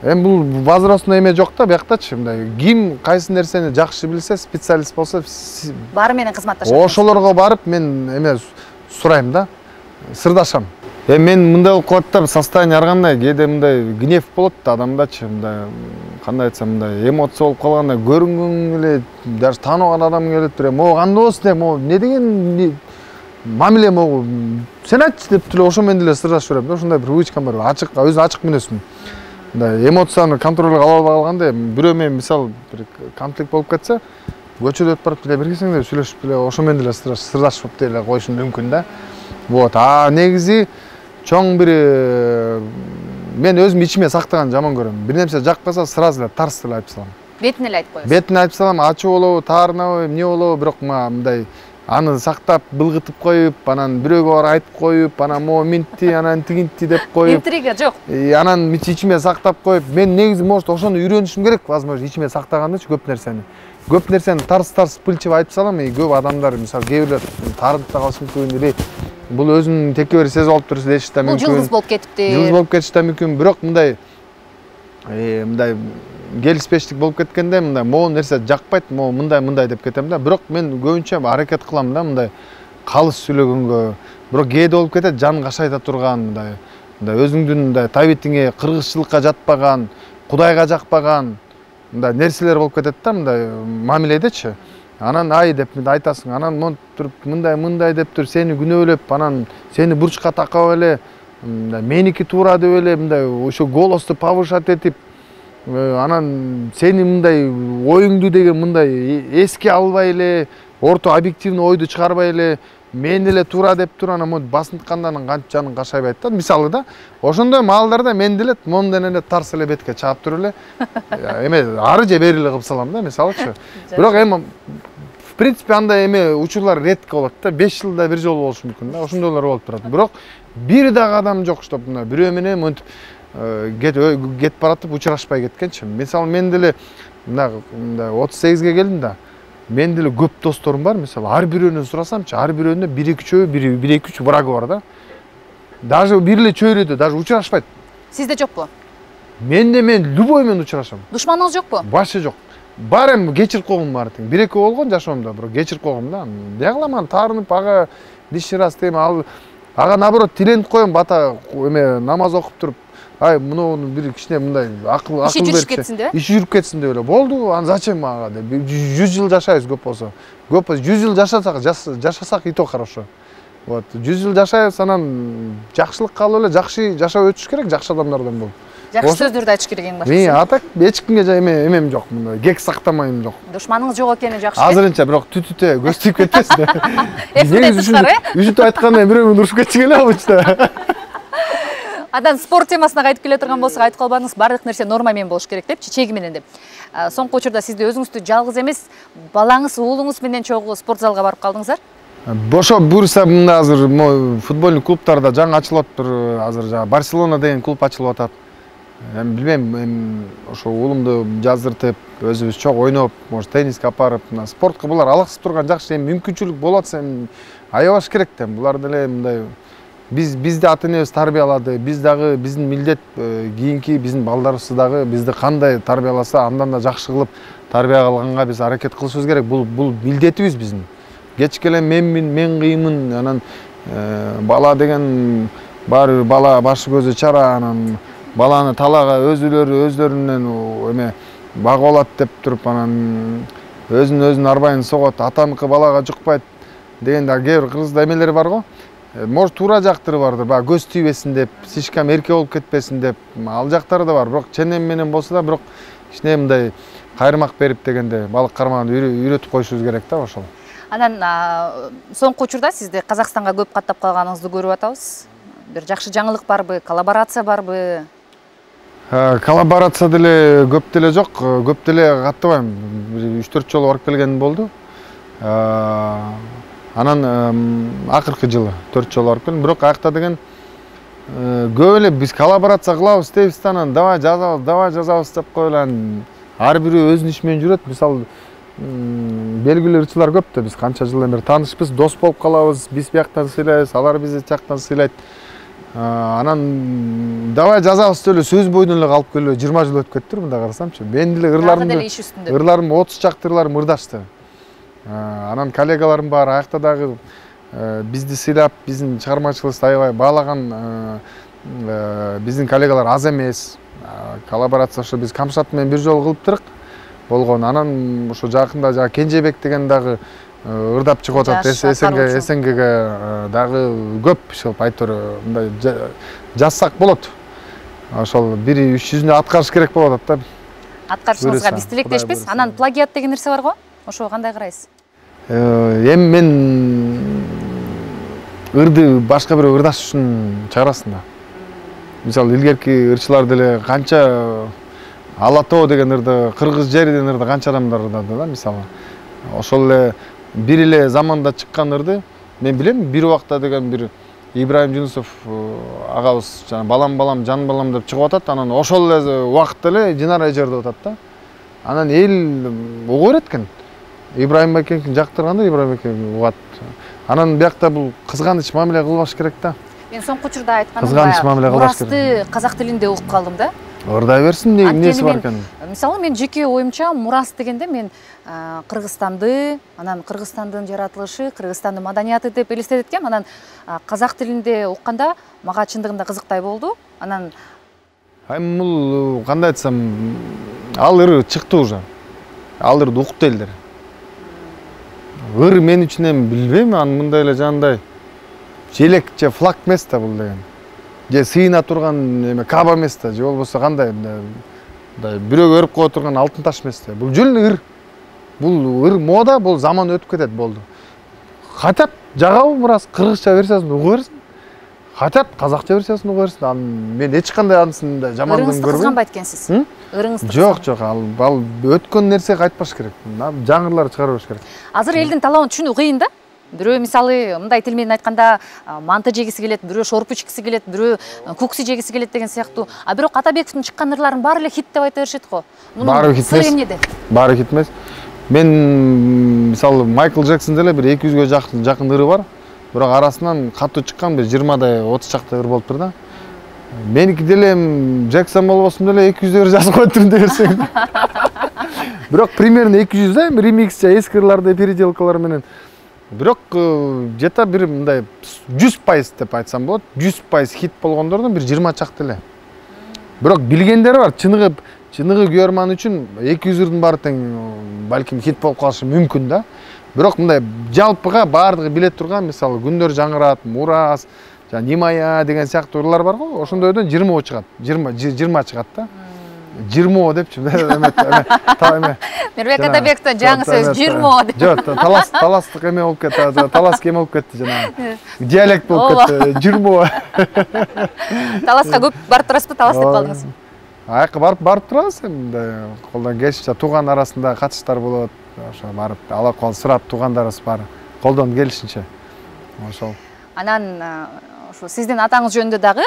Эми бул возрастный эме жок да, бияктачы мындай ким кайсы нерсени жакшы билсе, специалист болсо, баары менен кызматташат. Ошолорго барып мен эме сурайм да, сырдашам. Мен мындай болуп калат да, состояние ар кандай, кээде мындай гнев болот да адамдачы, мындай кандай айтсам, мындай эмоция болуп калганда көрүнгүң эле, даже тааныбаган адам келет, бирок могу кандай болсун деп, могу не деген мамиле могу сен айтчы деп деле ошо менен деле сырлашып берем. Ошондой бир привычкам бар, ачык, өзү ачык мүнөзмүн. Мындай эмоцияны контролго ала албай калганда, бирөө менен мисалы бир конфликт болуп кетсе, көчөдө өтүп барып деле бир кирсең деле сүйлөшүп деле ошо менен деле сырлашып деле коюшум мүмкүн да. Вот. Негизи чоң бир мен өзүм ичиме сактаган жаман көрөм. Бир нерсе жакпаса сразу эле тарс эле айтып салам. Бетине эле айтып коесуз. Бетине айтып салам, ачуу болобу, таарынабы, эмне болобу, бирок мындай аны сактап, былгытып коюп, анан бирөөгө барып айтып коюп, анан могу минтти, анан тигинтти деп коюп. Интрига жок. Анан ичиме сактап коюп, мен негизи может ошону үйрөнүшүм керек, возможно, ичиме сактагандычы көп нерсени. Көп нерсени тарс пылчып айтып салам, көп адамдар, мисалы, кээ бирлер таарынып да калышы мүмкүн эле. Бул өзүнүн текебер сезип алып туруп деши да мүмкүн. Бул жылдыз болуп кетипти. Жылдыз болуп кетиши да мүмкүн, бирок мындай келиспештик болуп кеткенде, мындай могу нерсе жакпайт, могу мындай деп кетем да. Бирок мен көбүнчө аракет кылам да, мындай калыс сүйлөгөнгө. Бирок кээде болуп кетет, жан кашайта турган, мындай өзүңдүн мындай табитиңе кыргызчылыкка жатпаган, Кудайга жакпаган мындай нерселер болуп кетет да, мындай мамиледечи. Анан ай деп айтасың, анан монтип туруп мындай деп туруп сени күнөөлөп, анан сени бурчка такап эле, меники туура деп эле мындай ошо голосду повышать этип, анан сени мындай оюңду деген мындай эске албай эле, орто объективный ойду чыгарбай эле, мен эле туура деп туруп анан монтип басынтканда анан кантип жаның кашайбайт да. Мисалы да, ошондой маалдарда мен деле мондон эле тарс эле бетке чаап туруп эле эме ары же бери эле кылып салам да, мисалычы. Бирок эми в принципе андай эме учурлар редко болот да, 5 жылда бир жолу болушу мүмкүн да, ошондойлор болуп турат. Бирок бир дагы адам жок, чтоб мына бирөө менен монтип кетип баратып учурашпай кеткенчи. Мисалы мен деле мына 38ге келдим да, мен деле көп досторум бар, мисалы ар бирөөнөн сурасамчы, ар бирөөнүндө 1-2 1-2 врагы бар да. Даже бир эле чөйрөдө даже учурашпайт. Сизде жокпу? Мен любой менен учурашам. Душманыңыз жокпу? Вообще жок. Бар эми кечирип койгум бар тең. 1-2 болгон жашоомдо, бирок кечирип койгум да. Эмне кылам аны таарынып, ага диши раз дейм, ага наоборот тиленип коем, бата эме намаз окуп туруп, ай муну бир кичине мындай акыл берип. Иши жүрүп кетсин деп. Иши жүрүп кетсин деп эле. Болду, аны зачем ага деп. 100 жыл жашайбыз көп болсо. Көп болсо 100 жыл жашасак и то хорошо. Вот, 100 жыл жашайбыз, анан жакшылыкка алып эле жакшы жашап өтүш керек, жакшы адамдардан болуп. Жакшы сөздөрдү айтыш керек эң башкысы. Мен атак эч кимге эмем жок, мындай кек сактамайм жок. Душманыңыз жок экени жакшы. Азырынча бирок түтүтө көз тип кетпесин да. Эфирден тышкары, Үчүтү айтканда бирөө менен урушуп кетчү эле обычно. Андан спорт темасына кайтып келе турган болсок, айтып калбаңыз, бардык нерсе норма менен болуш керек депчи, чеги менен деп. Соңку учурда сизде өзүңүздү жалгыз эмес, балаңыз, уулуңуз менен чогуу спорт залга барып калдыңыздар? Бошо буюрса, мында азыр футбольный клубтарда жаңы ачылып атыптыр, азыр Барселона деген клуб ачылып атат. Эми билбейм, ошо уулумду жаздыртып, өзүбүз чогуу ойноп, может тенниске апарып, спортко булар алаксып турган жакшы, эми мүмкүнчүлүк болот, эми аябаш керек да. Булар деле мындай бизди ата энебиз тарбиялады, биз дагы биздин милдет кийинки биздин балдарыбызды дагы бизди кандай тарбияласа, андан да жакшы кылып тарбия кылганга биз аракет кылышыбыз керек. Бул милдетибиз биздин. Кечке эле мен кыймын, анан бала деген баары бала башы көзү чара, анан баланы талага өздөрүнөн эме багып алат деп туруп, анан өзүн арбайын согот, атаныкы балага жукпайт деген да кээ бир кыргызда эмелер бар го. Может туура жактыры бардыр, баягы көз тийбесин деп, слишком эрке болуп кетпесин деп, ал жактары да бар. Бирок ченем менен болсо да, бирок кичине мындай кайрмак берип дегенде балык кармаганды үйрөтүп коюшубуз керек да ошол. Анан соңку учурда сизди Казакстанга көп каттап калганыңызды көрүп атабыз. Бир жакшы жаңылык барбы, коллаборация барбы? Коллаборация деле көп деле жок, көп деле каттабайм. 3-4 жолу барып келген болду. Анан акыркы жылы 4 жолу барып келдим. Бирок аякта деген көп эле биз коллаборация кылабыз дейбиз да, анан давай жазабыз деп коюп эле ар бирөө өзүнүн иши менен жүрөт. Мисалы белгилүү ырчылар көп да, биз канча жылдан бери таанышпыз, дос болуп калабыз, биз бияктан сыйлайбыз, алар бизди жактан сыйлайт. Анан давай жазабыз деп эле сөз бойдон эле калып келип 20 жыл өтүп кетти мында карасамчы. Мен деле ырларым 30 чакты ырларым ырдашты. Анан коллегаларым бар, аякта дагы бизди сыйлап, биздин чыгармачылыгыбызды аябай баалаган биздин коллегалар аз эмес. Коллаборация ошо биз Камшат менен бир жолу кылыптырык болгон. Анан ошо жакында жана Кенжебек деген дагы ырдап чыгып атат. СНГге дагы көп ошол айтор мындай жазсак болот. Ошол бир үч жүзүнө аткарыш керек болуп атат да. Аткарышыңызга биз тилектешпиз. Анан плагиат деген нерсе бар го? Ошого кандай карайсыз? Эми мен ырды башка бирөө ырдаш үчүн чыгарасың да. Мисалы илгерки ырчылар деле канча Ала тоо деген ырды, Кыргыз жери деген ырды канча адамдар ырдады да, мисалы. Ошол эле бир эле заманда чыккан ырды мен билем, бир убакта деген бир Ибраим Жунусов агабыз жана балам жан балам деп чыгып атат. Анан ошол эле убакытта эле Динара эжер деп атат да. Анан эл уга берет экен. Ибраим Бекенин жактырганда Ибраим Бекен угат. Анан биякта бул кызганыч мамиле кылбаш керек да. Мен соңку учурда айтканым мурасты казак тилинде угуп калдым да. Ырдай берсин, эмнеси бар экен? Мисалы мен жеке оюмча мурас дегенде мен Кыргызстанды, анан Кыргызстандын жаратылышы, Кыргызстандын маданияты деп элестетет экем. Анан казак тилинде укканда мага чындыгында кызыктай болду. Анан бул кандай айтсам, ал ыр чыкты уже. Ал ырды укты элдер. Ыр мен үчүн эми билбейм, анын мындай эле жандай желек же флаг эмес да бул деген. Же сыйына турган эме каба эмес да, же болбосо кандай мындай бирөөгө өрүп кое турган алтын таш эмес да. Бул жөн ыр. Бул ыр мода, бул заман өтүп кетет болду. Хотят жагабы мурас кыргызча версиясын уга берсин. Хотят казакча версиясын уга берсин. Мен эч кандай ансын жамандыгын көрбөйм. Кызганбайт экенсиз. Ырыңызды жок, ал өткөн нерсе кайтпаш керек. Жаңырлар чыгарбаш керек. Азыр элдин талабын түшүнүү кыйын да. Бирөө мисалы мындай тил менен айтканда манты жегиси келет, бирөө шорпу ичкиси келет, бирөө кукси жегиси келет деген сыяктуу. А бирок Атабековдун чыккан ырларын баары эле хит деп айта беришет го. Баары хит эмес. Баары хит эмес. Мен мисалы Майкл Джексон деле бир 200ге жакын ыры бар. Бирок арасынан катуу чыккан бир 20дай 30 чакта ыр болуптур да. Меники деле Джексон болбосун деле 200 жазып коюптурмун десең. Бирок примерно 200 да, ремикс же эски ырларды переделкалар менен. Бирок жета бир мындай 100% деп айтсам болот. 100% хит болгондордун бир 20 чакты эле. Бирок билгендери бар, чыныгы көрман үчүн 200 ырдын баары тең балким хит болуп калышы мүмкүн да. Бирок мындай жалпыга баардыгы биле турган, мисалы Күндөр жаңырат, Мурас, жана Нимая деген сыяктуу ырлар бар го. Ошондойдон 20 чыгат. 20 чыгат да. 20 депчи. Мирбек Атабековдон жаңы сөз 20 деп. Жок, таластык эме болуп кетти, талас эме болуп кетти жана. Диалект болуп кетти, 20. Таласка көп барып турасызбы, талас деп калдыңыз? Айкы барып турабыз эми, колдон келишинче тууган арасында катыштар болот. Ошо барып алып кал сурап туугандарыбыз бар. Колдон келишинче. Ошол. Анан ошо сиздин атаңыз жөнүндө дагы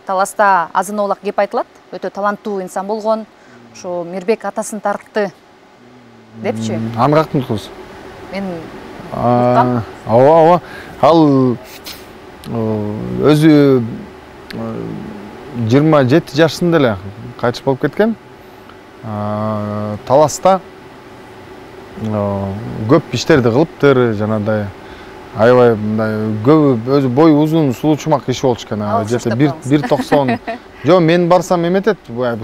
таласта азын-оолак кеп айтылат. Өтө таланттуу инсан болгон. Ошо Мирбек атасын тартты депчи. Аны кактын кыз? Мен уктам. Ооба. Ал өзү 27 жашында эле кайтыш болуп кеткен. Таласта көп иштерди кылыптыр, жанагындай аябай мындай көп өзү бою узун, сулуу чумак киши болчу экен. Жете 1.90. Жо мен барсам эметет,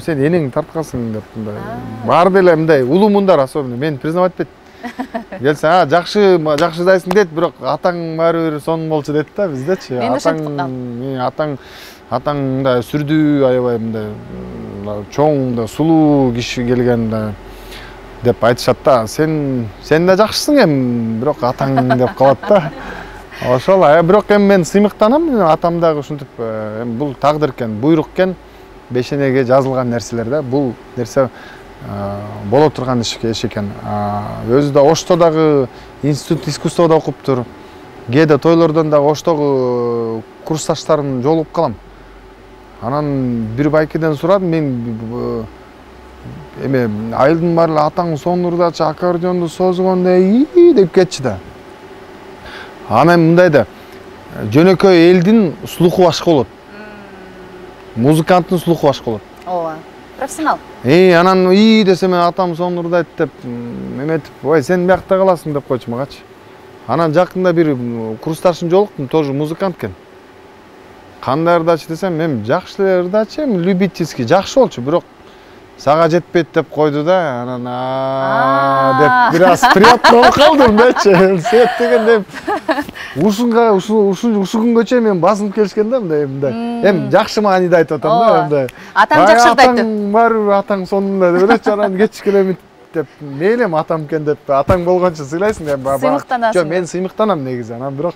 сен энең тарткансың деп мындай. Бар деле мындай улуу мундар особенно мени признавать этпейт. Келсе, жакшыдайсың дейт, бирок атаң баары бир сонун болчу дейт да биздечи. Атаң мындай сүрдүү, аябай мындай чоң да сулуу киши келген да деп айтышат да. Сен да жакшысың эми, бирок атаң деп калат да. Ошол, бирок эми мен сыймыктанам, атам дагы ушинтип, эми бул тагдыр экен, буйрук экен, бешенеге жазылган нерселер да. Бул нерсе боло турган иш экен. Өзү да Ошто дагы институт искусствода окуптур. Кээде тойлордон дагы Оштогу курсташтарым жолугуп калам. Анан бир байкеден сурадым, мен эме айылдын баары атаң сонурдачы аккордеонду созгондой деп кетчи да. Анан мындай да, жөнөкөй элдин слуху башка болот. Музыканттын слуху башка болот. Ооба, профессионал. Анан десе мен атам сонурдайт деп эметип, ой сен биякта каласың деп койчу магачы. Анан жакында бир курсташым жолуктум, тоже музыкант экен. Кандай ырдачы десем, мен жакшы эле ырдачы, любительский, жакшы болчу, бирок сага жетпейт деп койду да, анан деп бир аз приятно болуп калдым дачы. Сет дегенде ушунгө чейин мен басынып келишкен да, мындай. Эми жакшы маанийде айтып атам да, мындай. Атам жакшы ырдайт деп. Атаң барбыр, атаң сонунда деп эле анан кечикелемит деп, мейлем атам экен деп, атаң болгончо сыйлайсың деп. Сыймыктанасың. Жок, мен сыймыктанам негизи, анан бирок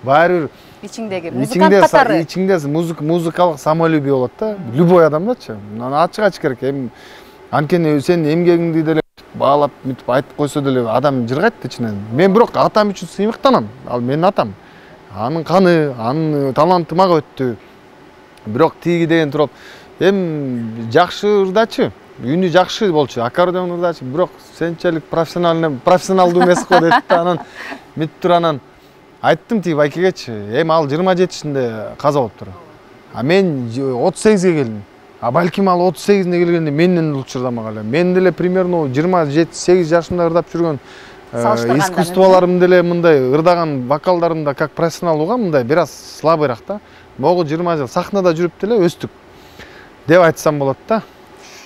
баары бир ичиңдеги музыкант катары. Ичиңде музыкалык самолюбие болот да. Любой адамдачы. Аны ачык керек. Эми анткени сен эмгегиңди деле баалап мынтип айтып койсо деле адам жыргайт ичинен. Мен бирок атам үчүн сыймыктанам. Ал менин атам. Анын каны, анын таланты мага өттү. Бирок тиги деген туруп, жакшы ырдачы, үнү жакшы болчу, аккордеон ырдачы, бирок сенчелик профессионалдуу эмес го деп анан миттир анан айттым тиги байкегечи, ал 27-inde каза болуптур. А мен 38-ге келдим. А балким ал 38-ine келгенде менден улчурдамак эле. Мен деле примерно 27-8 жашымда ырдап жүргөн искусстволорум деле мындай ырдаган вокалдарымда как профессионал угам, мындай бир аз слабыйраак да. Могу 20 жыл сахнада жүрүп деле өстүк деп айтсам болот да.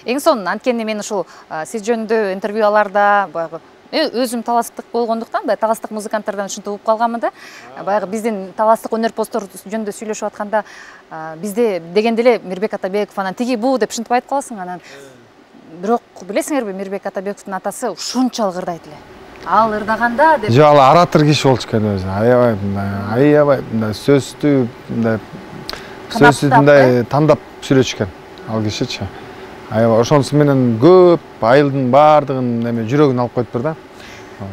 Эң сонун анткени мен ушул сиз жөнүндө интервьюларда баягы өзүм таластык болгондуктан, таластык музыканттардан ушинтип угуп калганмын да. Баягы биздин таластык өнөрпоздор жөнүндө сүйлөшүп атканда бизде дегенде эле Мирбек Атабеков анан тиги бу деп ушинтип айтып каласың, анан бирок билесиңерби, Мирбек Атабековдун атасы ушунчалык ырдайт эле. Ал ырдаганда деп. Жок, ал оратор киши болчу экен өзү. Аябай мындай сөздү мындай сөздү тандап сүйлөчү экен ал кишичи. Аябай ошонусу менен көп айылдын баардыгын эме жүрөгүн алып коюптур да.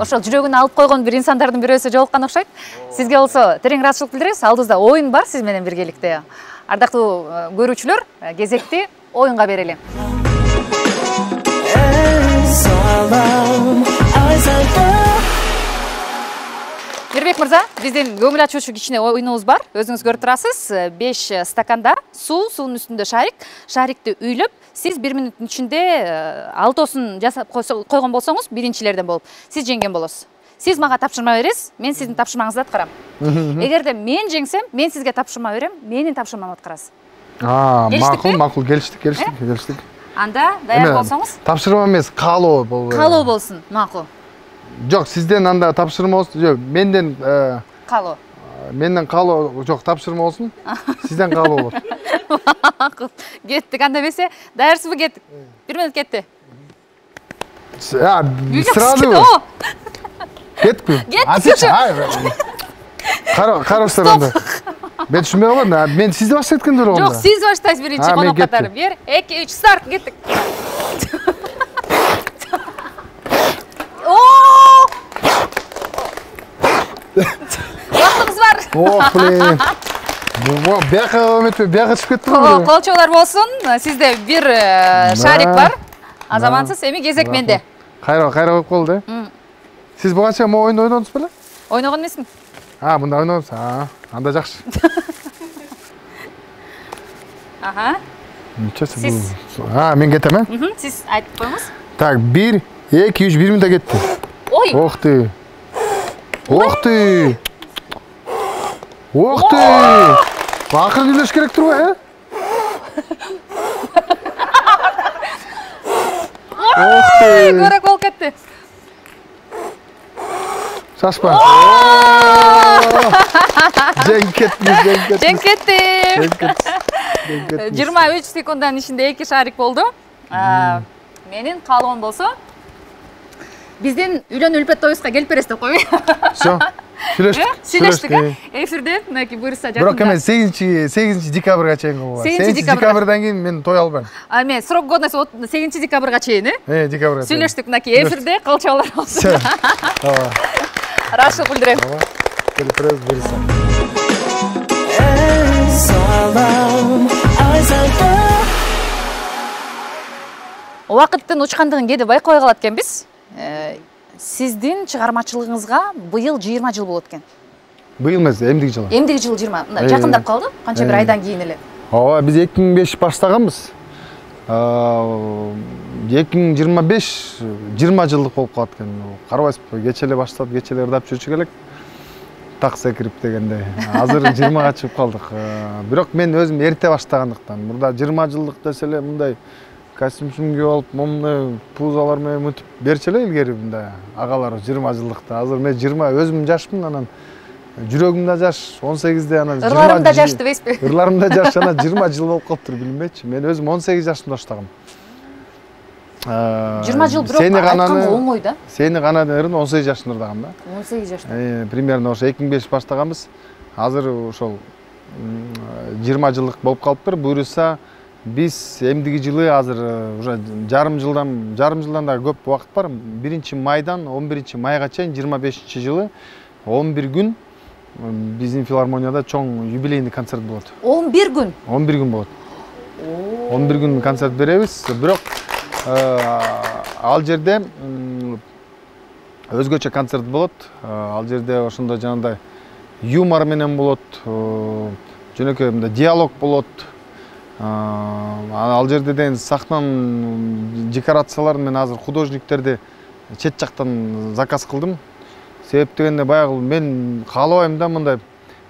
Ошол жүрөгүн алып койгон бир инсандардын бирөөсү жолуккан окшойт. Сизге болсо терең ыраазычылык билдиребиз. Алдыбызда оюн бар сиз менен биргеликте. Ардактуу көрүүчүлөр, кезекти оюнга берели. Мирбек мырза, биздин көңүл ачуучу кичине оюнубуз бар. Өзүңүз көрүп турасыз. 5 стаканда суунун үстүндө шарикти үйлөп, сиз 1 мүнөттүн ичинде алтоосун жасап койгон болсоңуз, биринчилерден болуп, сиз жеңген болосуз. Сиз мага тапшырма бересиз, мен сиздин тапшырмаңызды аткарам. Эгерде мен жеңсем, мен сизге тапшырма берем, менин тапшырмамды аткарасыз. Макул, келиштик. Анда даяр болсоңуз? Тапшырма эмес, каалоо болсун. Каалоо болсун, макул. Жок, сизден анда тапшырма болсун. Жок, менден каалоо. Менден каалоо, жок, тапшырма болсун. Сизден каалоо болот. Макул. Кеттик, анда эмесе, даярсызбы, кеттик. 1 мүнөт кетти. Сразу. Кеттикпи? Караңыздар анда. Мен түшүнбөй калдым. Мен сизди баштайт экен деп Жок, сиз баштайсыз биринчи конок катары. 1, 2, 3, старт, кеттик. Вактыбыз бар. Ох, блин. Бияка өмөтпөй, бияка чыгып кеттим. Колчолор болсун. Сизде бир шарик бар. Азамансыз, эми кезек менде. Кайра коюп калды. Сиз буга чейин могу оюнду ойнодуңуз беле? Ойногон эмесмин. Мында ойнодуңуз. Анда жакшы. Сиз. Мен кетем, э? Сиз айтып коюңуз. Так, 1, 2, 3, 1 мүнөттө кетти. Ой. Ох ты. Ох ты. Ох ты. Акырын үйлөш керек турбу, э? Ох ты. Көрөк болуп кетти. Шашпа. Жеңип кетти. 23 секунданын ичинде 2 шарик болду. Менин каалоом болсо, биздин үйлөн үлпет тоюска келип бересиз деп койбойбу. Всё. Сүйлөштүк, эфирде, мынакей буюрса жакында. Бирок эме 8 декабрга чейин болот. 8 декабрдан кийин мен той албайм. Эме срок годности 8 декабрга чейин, э? Декабрга. Сүйлөштүк, мынакей эфирде колчолор болсун. Ыраазычылык билдирем. Келип беребиз буюрса. Убакыттын учкандыгын кээде байкабай калат экенбиз. Сиздин чыгармачылыгыңызга быйыл 20 жыл болот экен. Быйыл эмес, эмдиги жылы. Эмдиги жылы 20. Жакындап калды, канча бир айдан кийин эле. Ооба, биз 2005 баштаганбыз. 2025 20 жылдык болуп калат экен. Карабайсызбы, кече эле баштап, кече эле ырдап жүрчүк элек. так секирип дегендей. Азыр 20-га чыгып калдык. Бирок мен өзүм эрте баштагандыктан, мурда 20 жылдык десе эле мындай костюм кийип алып, момундай пузалар менен мынтип берчи эле илгери мындай агалар 20 жылдыкта. Азыр мен 20 өзүм жашмын, анан жүрөгүм да жаш, 18де анан 20. Ырларым да жаш дебейсизби? Ырларым да жаш, анан 20 жыл болуп калыптыр, билбейчи. Мен өзүм 18 жашымда баштагам. 20 жыл бирок айтканга оңой да. Сени канадын 18 жашында ырдагам да. 18 жашта. Примерно ошо 2005 баштаганбыз. Азыр ошол 20 жылдык болуп калыптыр. Буюрса биз эмдиги жылы азыр уже жарым жылдан да көп убакыт бар. 1-майдан 11-майга чейин 25-жылы 11 күн биздин филармонияда чоң юбилейный концерт болот. 11 күн? 11 күн болот. 11 күн концерт беребиз. Бирок ал жерде өзгөчө концерт болот. Ал жерде ошондой жанагындай юмор менен болот, жөнөкөй мындай диалог болот. Ал жерде деген сахнанын декорацияларын мен азыр художниктерди чет жактан заказ кылдым. Себеп дегенде баягы мен каалабайм да мындай.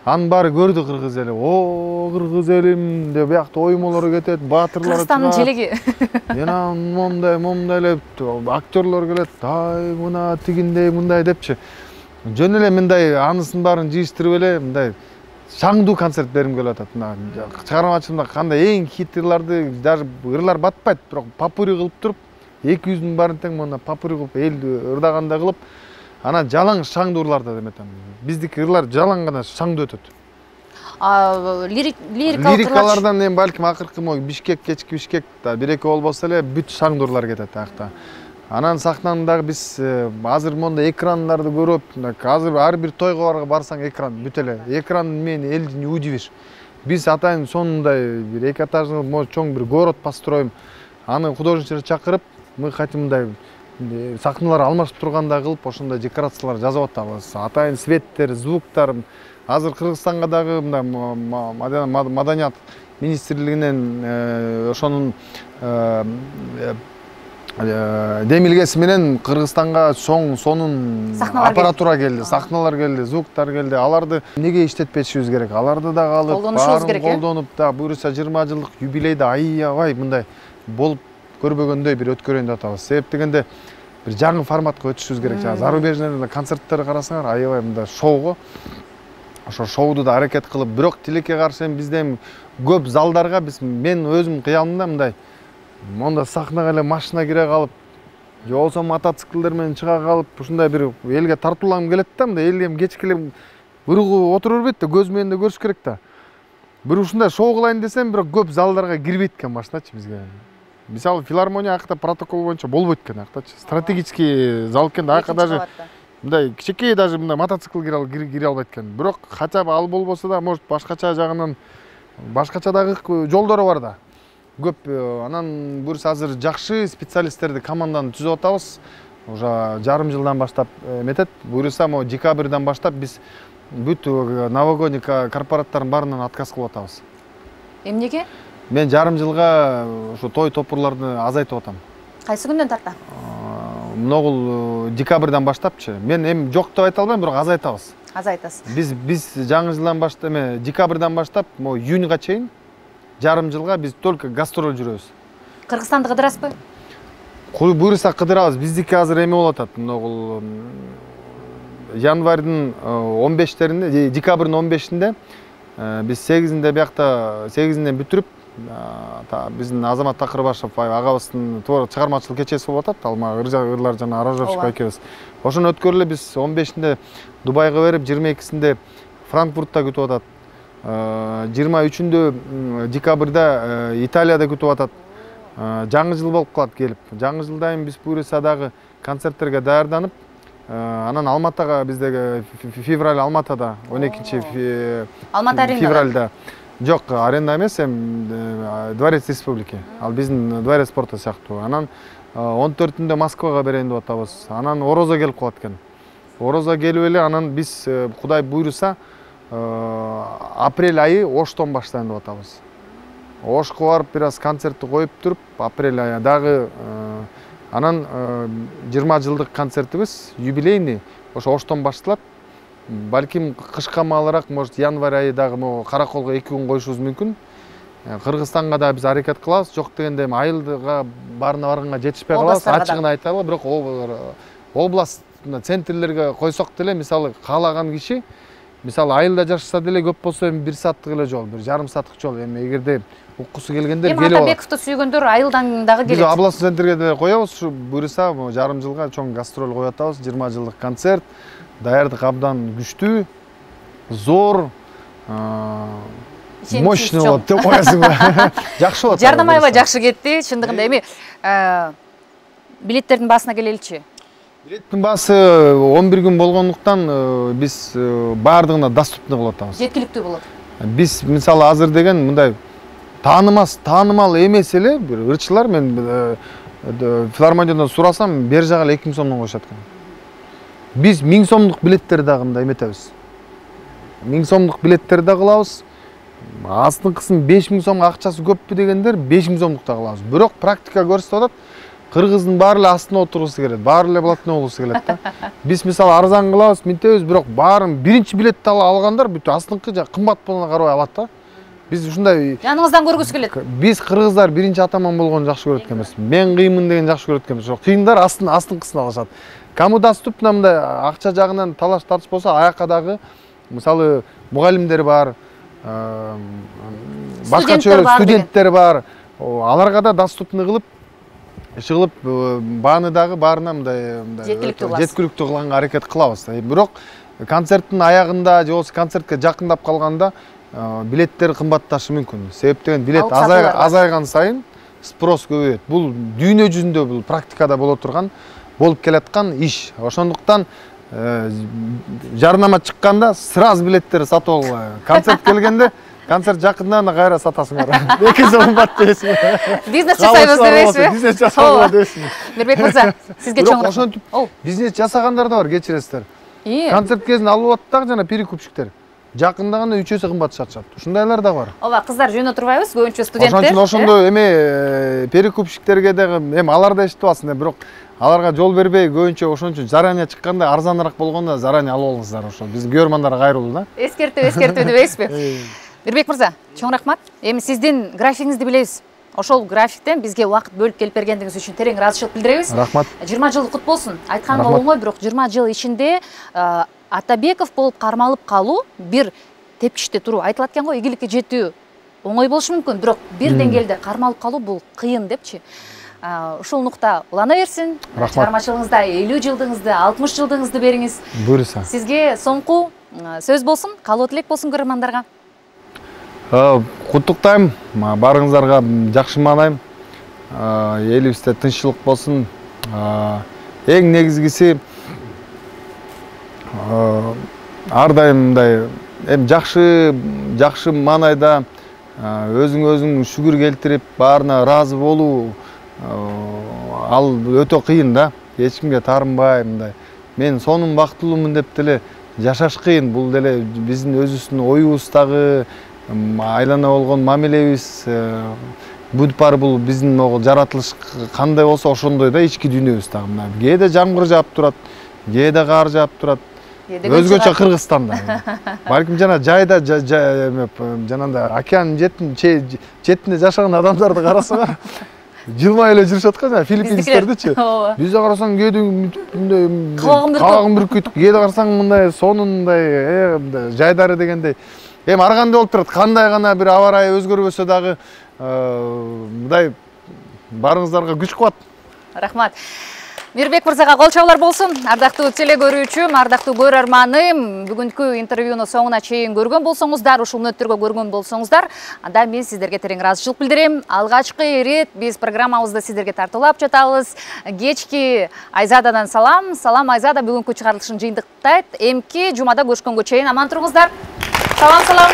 Анын баары көрдү кыргыз эли. О, кыргыз элим деп биякта оймолор кетет, баатырлар. Кыргызстандын желеги. Жана момундай эле актерлор келет. Ай, мына тигиндей мындай депчи. Жөн эле мындай анысын баарын жыйыштырып эле мындай шаңдуу концерт бергим келип атат. Чыгармачылыгымда кандай эң хит ырларды даже ырлар батпайт, бирок попури кылып туруп 200-дүн баарын тең мына попури кылып элди ырдагандай кылып, анан жалаң шаңдуу ырларды эметем. Биздики ырлар жалаң гана шаңдуу өтөт. Лирикалардан эми балким акыркы Бишкек, кечки Бишкек да 1-2 болбосо эле бүт шаңдуу ырлар кетет аякта. Анан сахнаны дагы биз азыр монда экрандарды көрүп, азыр ар бир тойго барсаң экран бүт эле. Экран менен элди не удивишь. Биз атайын сонундай бир 2 этажный чоң бир город построим. Аны художниктерди чакырып, мы хотим мындай сахналар алмашып тургандай кылып, ошондой декорациялар жасап атабыз. Атайын светтер, звуктар. Азыр Кыргызстанга дагы мындай маданият министрлигинен ошонун демилгеси менен Кыргызстанга сонун аппаратура келди, сахналар келди, звуктар келди. Аларды неге иштетпешибиз керек? Аларды дагы алып, баарын колдонуп да, буюрса 20 жылдык юбилейде аябай мындай болуп көрбөгөндөй бир өткөрөйүн деп атабыз. Себеп дегенде бир жаңы форматка өтүшүбүз керек. Зарубежный концерттерди карасаңар, аябай мындай шоуго. Ошо шоуду да аракет кылып, бирок тилекке каршы бизден көп залдарга мен өзүм кыялымда мындай монда сахнага эле машина кире калып, же болбосо мотоциклдер менен чыга калып, ушундай бир элге тартуулагым келет да, мындай эл эми кечке эле бургу отура бербейт да, көз менен да көрүш керек да. Бир ушундай шоу кылайын десем, бирок көп залдарга кирбейт экен машиначы бизге. Мисалы филармония акта протокол боюнча болбойт экен актачы. Стратегический зал экен да, ака даже мындай кичекей даже мындай мотоцикл кире албайт экен. Бирок хотя бы ал болбосо да, может башкача жагынан башкача дагы жолдору бар да. Көп анан буюрса азыр жакшы специалисттерди команданы түзүп атабыз. Уже жарым жылдан баштап эметет. Буюрса декабрдан баштап биз бүт новогодний корпораттардын баарынан отказ кылып атабыз. Эмнеге? Мен жарым жылга ошо той топурларды азайтып атам. Кайсы күндөн тарта? Многул декабрдан баштапчы. Мен эми жок деп айта албайм, бирок азайтабыз. Азайтасыз. Биз жаңы жылдан баштап, декабрдан баштап, июньга чейин жарым жылга биз только гастроль жүрөбүз. Кыргызстанды кыдырасызбы? Буюрса кыдырабыз. Биздики азыр эме болуп атат. Многул январьдын 15-теринде, декабрдын 15-инде биз 8-inde биякта 8-ден бүтүрүп, биздин Азамат Такырбашев агабыздын чыгармачылык кечеси болуп атат. Алма ырлар жана аранжировщик экебиз. Ошону өткөрүлө биз 15-inde Дубайга берип, 22-синде Франкфуртта күтүп атат. 23-ндө декабрда Италияда күтүп атат. Жаңы жыл болуп калат келип. Жаңы жылдайын биз буюрса дагы концерттерге даярданып, анан Алматага биздеги февраль Алматада 12-февральда жок, аренда эмес, Дворец Республики. Ал биздин Дворец спорта сыяктуу. Анан 14-ндө Москвага берейин деп атабыз. Анан Орозо келип калат экен. Орозо келип эле анан биз Кудай буйруса апрель айы Оштон баштайын деп атабыз. Ошко барып бир аз концертти коюп туруп, апрель айы дагы анан 20 жылдык концертибиз юбилейный ошо Оштон башталат. балким кышка маалыраак, может, январь айыдагы могу караколго 2 күн коюшубуз мүмкүн. Кыргызстанга да биз аракет кылабыз. Жок дегенде айылга баарына барганга жетишпей калабыз. Ачыгын айталы, бирок область центрлерге койсок деле, мисалы каалаган киши, мисалы айылда жашаса деле көп болсо 1 сааттык эле жол, 1,5 сааттык жол. Эми эгерде уккусу келгендер келип алат. Атабековду сүйгөндөр айылдан дагы келет. Биз областный центрге да коебуз, ушу буюрса жарым жылга чоң гастроль коюп атабыз, 20 жылдык концерт. Даярдык абдан күчтүү, зор, мощный болот деп коесуңбу. Жакшы болот. Жарнамайба жакшы кетти, чындыгында. Эми билеттердин баасына келеличи. Билеттин баасы 11 күн болгондуктан биз баардыгына доступный кылып атабыз. Жеткиликтүү болот. Биз мисалы азыр деген мындай таанымал эмес эле бир ырчылар, мен филармониядан сурасам, бер жагы 2000 сомдон коюшат экен. Биз 1000 сомдук билеттерди дагы мындай эметебиз. 1000 сомдук билеттерди да кылабыз. Астыңкысын 5000 сомго акчасы көппү дегендер 5000 сомдукта кылабыз. Бирок практика көрсөтүп атат, кыргыздын баары эле астына отургусу келет, баары эле блатной болгусу келет да. Биз мисалы арзан кылабыз, минтебиз, бирок баарын биринчи билетти алгандар бүт астыңкы кымбат болгонуна карабай алат да. Биз ушундай жаныңыздан көргүсү келет. Биз кыргыздар биринчи атаман болгону жакшы көрөт экенбиз. Мен кыймын деген жакшы көрөт экенбиз. Жок, кыйындар астыңкысын алышат. Кому доступно мындай акча жагынан талаш тартыш болсо, аякка дагы мисалы мугалимдер бар, башкача студенттер бар. Аларга да доступный кылып, чыгылып бааны дагы баарына мындай жеткиликтүү кылганга аракет кылабыз. Бирок концерттин аягында же болбосо концертке жакындап калганда билеттер кымбатташы мүмкүн. Себеп деген билет азайган сайын спрос көбөйөт. Бул дүйнө жүзүндө бул практикада боло турган, болуп келаткан иш. Ошондуктан жарнама чыкканда сразу билеттерди сатып алгыла. Концерт келгенде концерт жакында кайра сатасыңар. 2 кымбат дейсиң. Бизнес жасайбыз дебейсизби? Бизнес жасайбыз дейсиң. Мирбек мырза, сизге чоң рахмат. Бизнес жасагандар да бар, кечиресиздер. Концерт кезинде алып атат дагы жана перекупщиктер. Жакындаганда 3 эсе кымбат сатышат. Ушундайлар да бар. Ооба, кыздар жөнө турбайбыз, көбүнчө студенттер. Ошон үчүн ошондой эми перекупщиктерге дагы эми алар да эшитип алсын, бирок аларга жол бербей көбүнчө ошон үчүн заранее чыкканда арзаныраак болгондо заранее алып алыңыздар. Ошо биздин көрөрмандарга кайрылуу да. Эскертүү дебейсизби? Мирбек мырза, чоң рахмат. Эми сиздин графигиңизди билебиз. Ошол графиктен бизге убакыт бөлүп келип бергендиңиз үчүн терең ыраазычылык билдиребиз. Рахмат. 20 жыл кут болсун. Айтканыма оңой, бирок 20 жыл ичинде Атабеков болуп кармалып калуу бир тепкичте туруу айтылат экен го, ийгиликке жетүү оңой болушу мүмкүн, бирок бир деңгээлде кармалып калуу бул кыйын депчи. Ушул нукта улана берсин. Чыгармачылыгыңызда 50 жылдыгыңызды, 60 жылдыгыңызды бериңиз. Буйруса. Сизге соңку сөз болсун, каалоо тилек болсун көрөрмандарга. Куттуктайм, баарыңыздарга жакшы маанайм. Элибизде тынччылык болсун. Эң негизгиси ар дайым мындай эми жакшы маанайда өзүң шүгүр келтирип, баарына ыраазы болуу, ал өтө кыйын да. Эч кимге таарынбай мындай. Мен сонун бактылуумун деп деле жашаш кыйын. Бул деле биздин өзүбүздүн оюбуздагы айлана болгон мамилебиз, бүт баары бул биздин жаратылыш кандай болсо ошондой да ички дүйнөбүз дагы. Кээде жамгыр жаап турат, кээде кар жаап турат. Өзгөчө Кыргызстанда. Балким жана жайда жанагындай океан четинде жашаган адамдарды карасаңар, жылмай эле жүрүшөт го, жана филиппинсктердичи. Бизде карасаң кээде кабагым бүркүт, кээде карасаң мындай сонундай жайдары дегендей. Эми ар кандай болуп турат, кандай гана бир аба ырайы өзгөрбөсө дагы мындай баарыңыздарга күч кубат. Рахмат. Мирбек мырзага кол чабуулар болсун. Ардактуу теле көрүүчүм, ардактуу көрөрманым, бүгүнкү интервьюну соңуна чейин көргөн болсоңуздар, ушул мүнөттөргө көргөн болсоңуздар, анда мен сиздерге терең ыраазычылык билдирем. Алгачкы ирет биз программабызды сиздерге тартуулап жатабыз. Кечки Айзададан салам. Салам Айзада бүгүнкү чыгарылышын жыйынтыктайт. Эмки жумада көрүшкөнгө чейин аман туруңуздар. Салам, салам.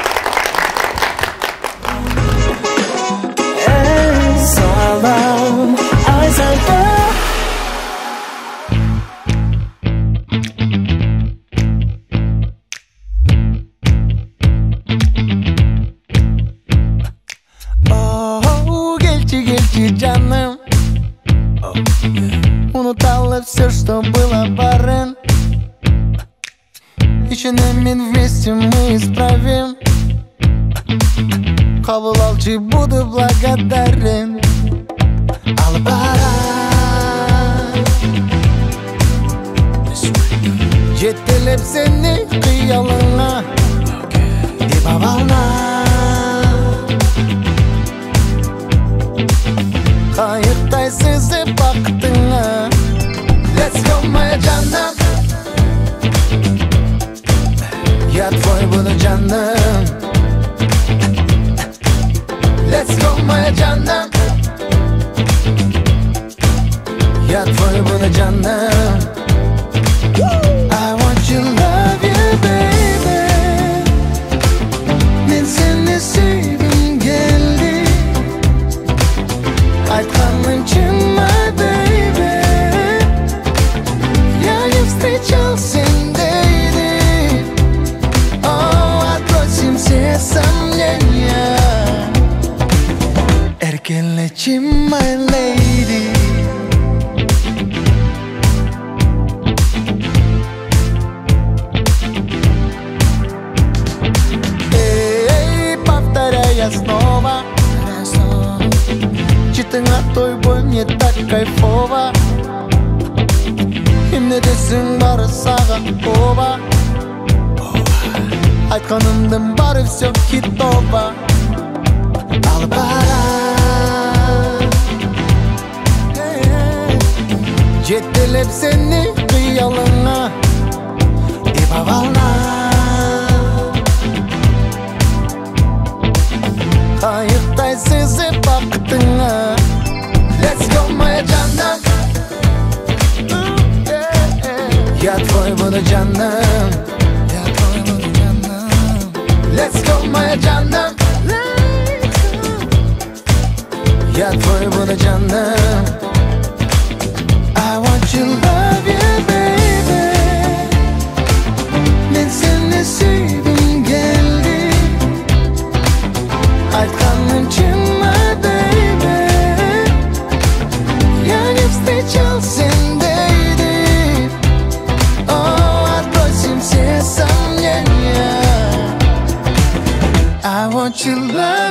Салам Айзада. Жаным, унутала все, что было, барин. Еще нами вместе мы исправим. Kabul alçı budu благодарен. Албара жетелеп сени кыялыңа ибабална кайыктай сызып бактыңа. Let's go моя жаным, я твой буду жаным. Let's go моя жаным, я твой буду жаным. I want you, love you, baby. Мен сені сүйгім келді. Айтқаным чын, my baby. Я не встречал сендейді. Oh, отбросим все сомнения. Erkeleçim, my lady. Снова читыңа той бой не так кайфово. Эмне десең бары сага оба. Айтканымдын бары всё хитово. Албара жетелеп сени кыялыңа ибабална кайыктай сызып бактыңа. Let's go моя жаным, я твой буду жаным. Let's go моя жаным, я твой буду жаным. I want you, love you, baby. Мен сени сүйгüm келди. Айтқаным чын, my baby. Я не встречал сендейді. Oh, отбросим все сомнения. I want you, love